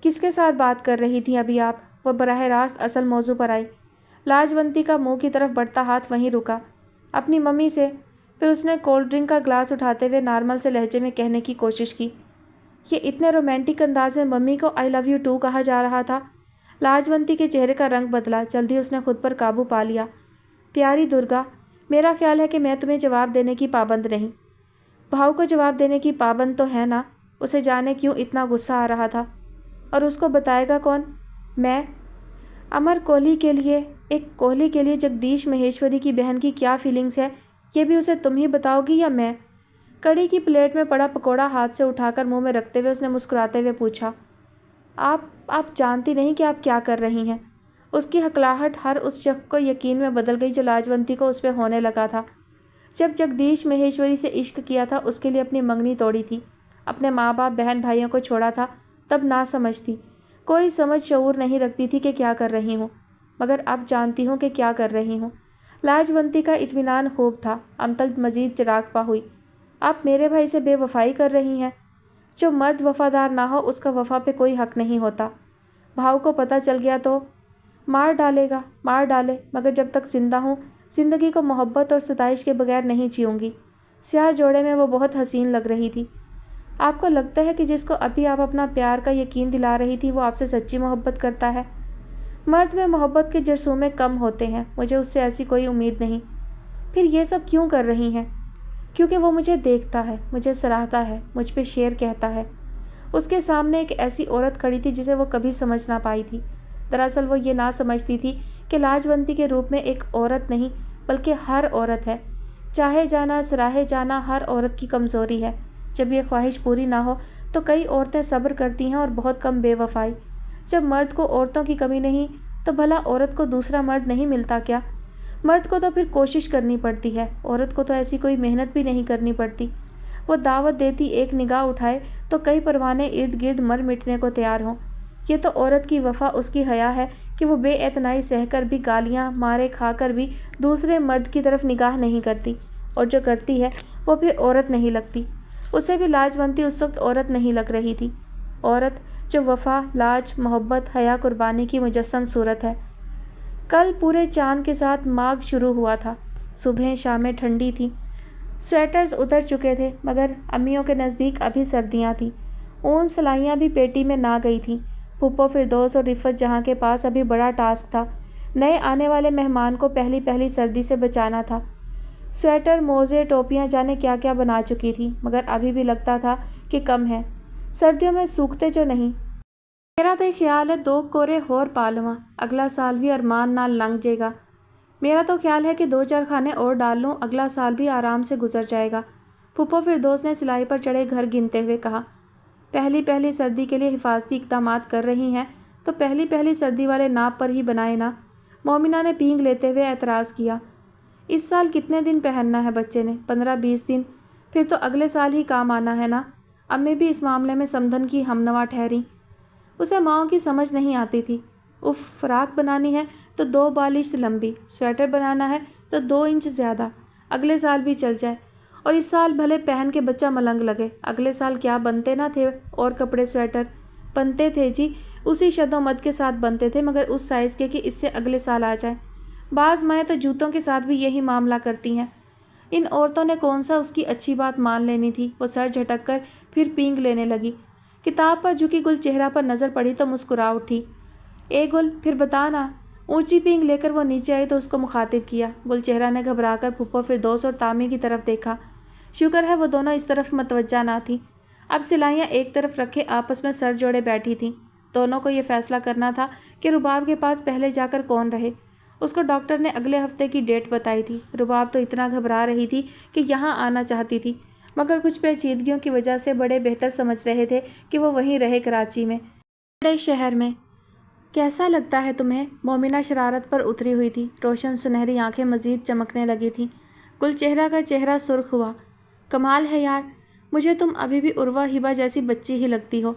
کس کے ساتھ بات کر رہی تھیں ابھی آپ؟ وہ براہ راست اصل موضوع پر آئی۔ لاجونتی کا منہ کی طرف بڑھتا ہاتھ وہیں رکا۔ اپنی ممی سے۔ پھر اس نے کولڈ ڈرنک کا گلاس اٹھاتے ہوئے نارمل سے لہجے میں کہنے کی کوشش کی۔ یہ اتنے رومانٹک انداز میں ممی کو آئی لو یو ٹو کہا جا رہا تھا۔ لاجونتی کے چہرے کا رنگ بدلا، جلدی اس نے خود پر قابو پا لیا۔ پیاری درگا، میرا خیال ہے کہ میں تمہیں جواب دینے کی پابند نہیں۔ بھاؤ کو جواب دینے کی پابند تو ہے نا؟ اسے جانے کیوں اتنا غصہ آ رہا تھا۔ اور اس کو بتائے گا کون؟ میں؟ امر کوہلی کے لیے، ایک کوہلی کے لیے جگدیش مہیشوری کی بہن کی کیا فیلنگز ہے، یہ بھی اسے تم ہی بتاؤ گی یا میں؟ کڑی کی پلیٹ میں پڑا پکوڑا ہاتھ سے اٹھا کر منہ میں رکھتے ہوئے اس نے مسکراتے ہوئے پوچھا۔ آپ جانتی نہیں کہ آپ کیا کر رہی ہیں۔ اس کی ہکلاہٹ ہر اس شک کو یقین میں بدل گئی جو لاجونتی کو اس پہ ہونے لگا تھا۔ جب جگدیش مہیشوری سے عشق کیا تھا، اس کے لیے اپنی منگنی توڑی تھی، اپنے ماں باپ بہن بھائیوں کو چھوڑا تھا، تب نہ سمجھتی، کوئی سمجھ شعور نہیں رکھتی تھی کہ کیا کر رہی ہوں، مگر اب جانتی ہوں کہ کیا کر رہی ہوں۔ لاجونتی کا اطمینان خوب تھا۔ امتل مزید چراغ پا ہوئی۔ آپ میرے بھائی سے بے وفائی کر رہی ہیں؟ جو مرد وفادار نہ ہو اس کا وفا پہ کوئی حق نہیں ہوتا۔ بھاؤ کو پتہ چل گیا تو مار ڈالے گا، مار ڈالے، مگر جب تک زندہ ہوں زندگی کو محبت اور ستائش کے بغیر نہیں جیوں گی۔ سیاہ جوڑے میں وہ بہت حسین لگ رہی تھی۔ آپ کو لگتا ہے کہ جس کو ابھی آپ اپنا پیار کا یقین دلا رہی تھی وہ آپ سے سچی محبت کرتا ہے؟ مرد میں محبت کے جرثومے کم ہوتے ہیں، مجھے اس سے ایسی کوئی امید نہیں۔ پھر یہ سب کیوں کر رہی ہیں؟ کیونکہ وہ مجھے دیکھتا ہے، مجھے سراہتا ہے، مجھ پہ شعر کہتا ہے۔ اس کے سامنے ایک ایسی عورت کھڑی تھی جسے وہ کبھی سمجھ نہ پائی تھی۔ دراصل وہ یہ نہ سمجھتی تھی کہ لاجونتی کے روپ میں ایک عورت نہیں بلکہ ہر عورت ہے۔ چاہے جانا، سراہے جانا ہر عورت کی کمزوری ہے۔ جب یہ خواہش پوری نہ ہو تو کئی عورتیں صبر کرتی ہیں اور بہت کم بے وفائی۔ جب مرد کو عورتوں کی کمی نہیں تو بھلا عورت کو دوسرا مرد نہیں ملتا کیا؟ مرد کو تو پھر کوشش کرنی پڑتی ہے، عورت کو تو ایسی کوئی محنت بھی نہیں کرنی پڑتی۔ وہ دعوت دیتی ایک نگاہ اٹھائے تو کئی پروانے ارد گرد مر مٹنے کو تیار ہوں۔ یہ تو عورت کی وفا، اس کی حیا ہے کہ وہ بے اعتنائی سہ کر بھی، گالیاں مارے کھا کر بھی دوسرے مرد کی طرف نگاہ نہیں کرتی، اور جو کرتی ہے وہ پھر عورت نہیں لگتی۔ اسے بھی لاجونتی اس وقت عورت نہیں لگ رہی تھی، عورت جو وفا، لاج، محبت، حیا، قربانی کی مجسم صورت ہے۔ کل پورے چاند کے ساتھ ماغ شروع ہوا تھا۔ صبحیں شامیں ٹھنڈی تھیں، سویٹرز اتر چکے تھے، مگر امیوں کے نزدیک ابھی سردیاں تھیں۔ اون سلائیاں بھی پیٹی میں نہ گئی تھیں۔ پھپھو فردوس اور رفت جہاں کے پاس ابھی بڑا ٹاسک تھا، نئے آنے والے مہمان کو پہلی پہلی سردی سے بچانا تھا۔ سویٹر، موزے، ٹوپیاں جانے کیا کیا بنا چکی تھی، مگر ابھی بھی لگتا تھا کہ کم ہے، سردیوں میں سوکھتے جو نہیں۔ میرا تو خیال ہے 2 کورے ہور پا لواں، اگلا سال بھی ارمان نال لنگ جے گا۔ میرا تو خیال ہے کہ 2-4 کھانے اور ڈال لوں، اگلا سال بھی آرام سے گزر جائے گا۔ پھپھو فردوس نے سلائی پر چڑھے گھر گنتے ہوئے کہا۔ پہلی سردی کے لیے حفاظتی اقدامات کر رہی ہیں تو پہلی سردی والے ناپ پر ہی بنائے نا۔ مومنہ نے پینگ لیتے ہوئے اعتراض کیا۔ اس سال کتنے دن پہننا ہے بچے نے؟ 15-20 دن، پھر تو اگلے سال ہی کام آنا ہے نا۔ امی بھی اس معاملے میں سمدھن کی ہمنوا ٹھہری۔ اسے ماؤں کی سمجھ نہیں آتی تھی۔ فراق بنانی ہے تو 2 بالش لمبی، سویٹر بنانا ہے تو 2 انچ زیادہ، اگلے سال بھی چل جائے، اور اس سال بھلے پہن کے بچہ ملنگ لگے، اگلے سال کیا بنتے نہ تھے اور کپڑے سویٹر؟ بنتے تھے جی، اسی شد و مد کے ساتھ بنتے تھے، مگر اس سائز کے کہ اس سے اگلے سال آ جائے۔ بعض مائیں تو جوتوں کے ساتھ بھی یہی معاملہ کرتی ہیں۔ ان عورتوں نے کون سا اس کی اچھی بات مان لینی تھی؟ وہ سر جھٹک کر پھر پینگ لینے لگی۔ کتاب پر جھکی گل چہرہ پر نظر پڑی تو مسکرا اٹھی۔ اے گل، پھر بتا نا۔ اونچی پینگ لے کر وہ نیچے آئی تو اس کو مخاطب کیا۔ گل چہرہ نے گھبرا کر پھپھو فردوس اور تامی کی طرف دیکھا۔ شکر ہے وہ دونوں اس طرف متوجہ نہ تھیں۔ اب سلائیاں ایک طرف رکھے آپس میں سر جوڑے بیٹھی تھیں۔ دونوں کو یہ فیصلہ کرنا تھا کہ رباب کے پاس پہلے جا کر کون رہے۔ اس کو ڈاکٹر نے اگلے ہفتے کی ڈیٹ بتائی تھی۔ رباب تو اتنا گھبرا رہی تھی کہ یہاں آنا چاہتی تھی، مگر کچھ پیچیدگیوں کی وجہ سے بڑے بہتر سمجھ رہے تھے کہ وہ وہیں رہے، کراچی میں، بڑے شہر میں۔ کیسا لگتا ہے تمہیں؟ مومنہ شرارت پر اتری ہوئی تھی۔ روشن سنہری آنکھیں مزید چمکنے لگی تھیں۔ گل چہرہ کا چہرہ سرخ ہوا۔ کمال ہے یار، مجھے تم ابھی بھی عروہ ہبہ جیسی بچی ہی لگتی ہو۔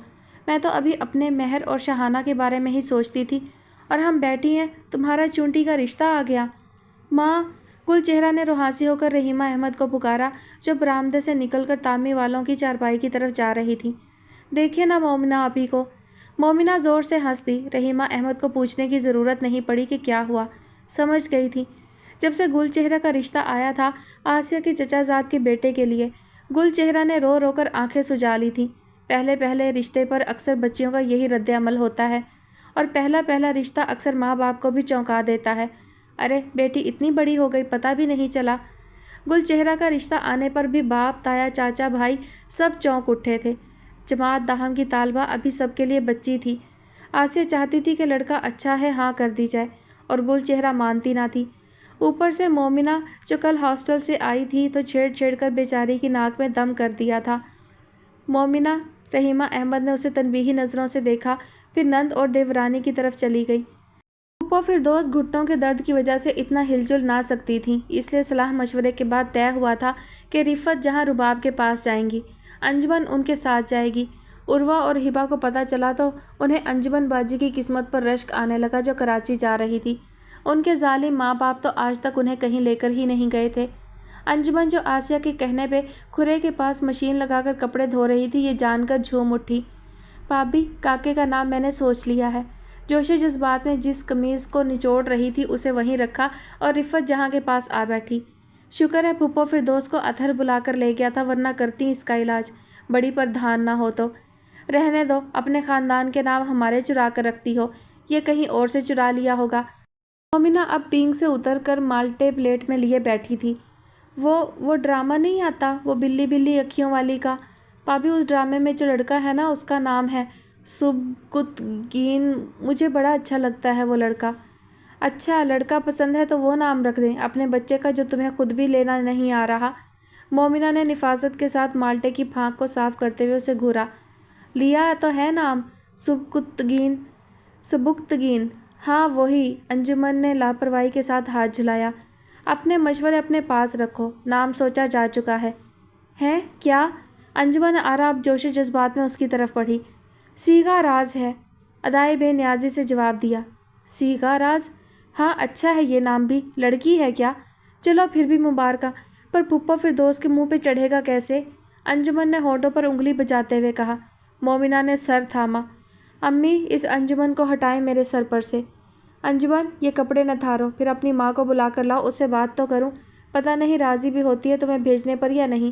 میں تو ابھی اپنے مہر اور شہانہ کے بارے میں ہی سوچتی تھی، اور ہم بیٹھی ہیں، تمہارا چونٹی کا رشتہ آ گیا۔ ماں! گل چہرہ نے روحانسی ہو کر رحیمہ احمد کو پکارا جو برآمدے سے نکل کر تامی والوں کی چارپائی کی طرف جا رہی تھی۔ دیکھیے نا مومنہ آپی کو۔ مومنہ زور سے ہنس دی۔ رحیمہ احمد کو پوچھنے کی ضرورت نہیں پڑی کہ کیا ہوا، سمجھ گئی تھی۔ جب سے گل چہرہ کا رشتہ آیا تھا آسیہ کے چچا زاد کے بیٹے کے لیے، گل چہرہ نے رو رو کر آنکھیں سجا لی تھیں۔ پہلے رشتے پر اکثر بچیوں کا یہی رد عمل ہوتا ہے، اور پہلا رشتہ اکثر ماں باپ کو بھی چونکا دیتا ہے۔ ارے بیٹی اتنی بڑی ہو گئی، پتہ بھی نہیں چلا۔ گل چہرہ کا رشتہ آنے پر بھی باپ، تایا، چاچا، بھائی سب چونک اٹھے تھے۔ جماعت داہم کی طالبہ ابھی سب کے لیے بچی تھی۔ آسیہ چاہتی تھی کہ لڑکا اچھا ہے، ہاں کر دی جائے، اور گل چہرہ مانتی نہ تھی۔ اوپر سے مومنہ جو کل ہاسٹل سے آئی تھی تو چھیڑ کر بیچاری کی ناک میں دم کر دیا تھا۔ مومنہ! رحیمہ احمد نے اسے تنبیہی نظروں سے دیکھا پھر نند اور دیورانی کی طرف چلی گئی۔ پھپھو فردوس گھٹنوں کے درد کی وجہ سے اتنا ہل جل نہ سکتی تھیں، اس لیے صلاح مشورے کے بعد طے ہوا تھا کہ رفعت جہاں رباب کے پاس جائیں گی، انجمن ان کے ساتھ جائے گی۔ عروہ اور ہبہ کو پتہ چلا تو انہیں انجمن باجی کی قسمت پر رشک آنے لگا جو کراچی جا رہی تھی۔ ان کے ظالم ماں باپ تو آج تک انہیں کہیں لے کر ہی نہیں گئے تھے۔ انجمن جو آسیہ کے کہنے پہ کھرے کے پاس مشین لگا کر کپڑے دھو رہی تھی، یہ جان کر جھوم اٹھی۔ بھابی، کاکے کا نام میں نے سوچ لیا ہے۔ جوش جذبات میں جس قمیض کو نچوڑ رہی تھی اسے وہیں رکھا اور رفعت جہاں کے پاس آ بیٹھی۔ شکر ہے پھپھو فردوس کو اتھر بلا کر لے گیا تھا، ورنہ کرتی اس کا علاج، بڑی پردھان نہ ہو تو۔ رہنے دو، اپنے خاندان کے نام ہمارے چرا کر رکھتی ہو، یہ کہیں اور سے چرا لیا ہوگا۔ مومنہ اب پینگ سے اتر کر مالٹے پلیٹ میں لیے بیٹھی تھی۔ وہ ڈرامہ نہیں آتا، وہ بلی بلی اکھیوں والی کا؟ بھابی، اس ڈرامے میں جو لڑکا ہے نا، اس کا نام ہے سبکتگین، مجھے بڑا اچھا لگتا ہے وہ لڑکا۔ اچھا، لڑکا پسند ہے تو وہ نام رکھ دیں اپنے بچے کا جو تمہیں خود بھی لینا نہیں آ رہا۔ مومنہ نے نفاست کے ساتھ مالٹے کی پھانک کو صاف کرتے ہوئے اسے گھورا۔ لیا تو ہے نام، سبکتگین۔ سبکتگین، ہاں وہی۔ انجمن نے لاپرواہی کے ساتھ ہاتھ جھلایا۔ اپنے مشورے اپنے پاس رکھو، نام سوچا جا چکا ہے۔ ہیں کیا؟ انجمن آرا اب جوش جذبات میں اس کی طرف بڑھی۔ سیگا راز ہے، ادائے بے نیازی سے جواب دیا۔ سیگا راز؟ ہاں، اچھا ہے یہ نام بھی۔ لڑکی ہے کیا؟ چلو پھر بھی مبارکہ، پر پھپھو فردوس کے منہ پہ چڑھے گا کیسے؟ انجمن نے ہونٹوں پر انگلی بجاتے ہوئے کہا۔ مومنہ نے سر تھاما۔ امی، اس انجمن کو ہٹائیں میرے سر پر سے۔ انجمن، یہ کپڑے نہ دھارو، پھر اپنی ماں کو بلا کر لاؤ، اس سے بات تو کروں، پتہ نہیں راضی بھی ہوتی ہے تمہیں بھیجنے پر یا نہیں۔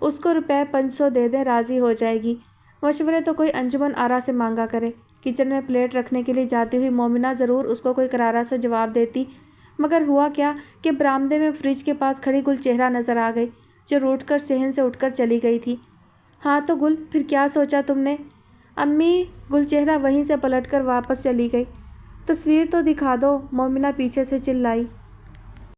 اس کو روپے 500 دے دیں، راضی ہو جائے گی۔ مشورے تو کوئی انجمن آرا سے مانگا کرے۔ کچن میں پلیٹ رکھنے کے لیے جاتی ہوئی مومنہ ضرور اس کو کوئی کرارا سا جواب دیتی، مگر ہوا کیا کہ برآمدے میں فریج کے پاس کھڑی گل چہرہ نظر آ گئی، جو روٹ کر صحن سے اٹھ کر چلی گئی تھی۔ ہاں تو گل، پھر کیا سوچا تم نے؟ امی، گل چہرہ وہیں سے پلٹ کر واپس چلی گئی۔ تصویر تو دکھا دو، مومنہ پیچھے سے چلائی۔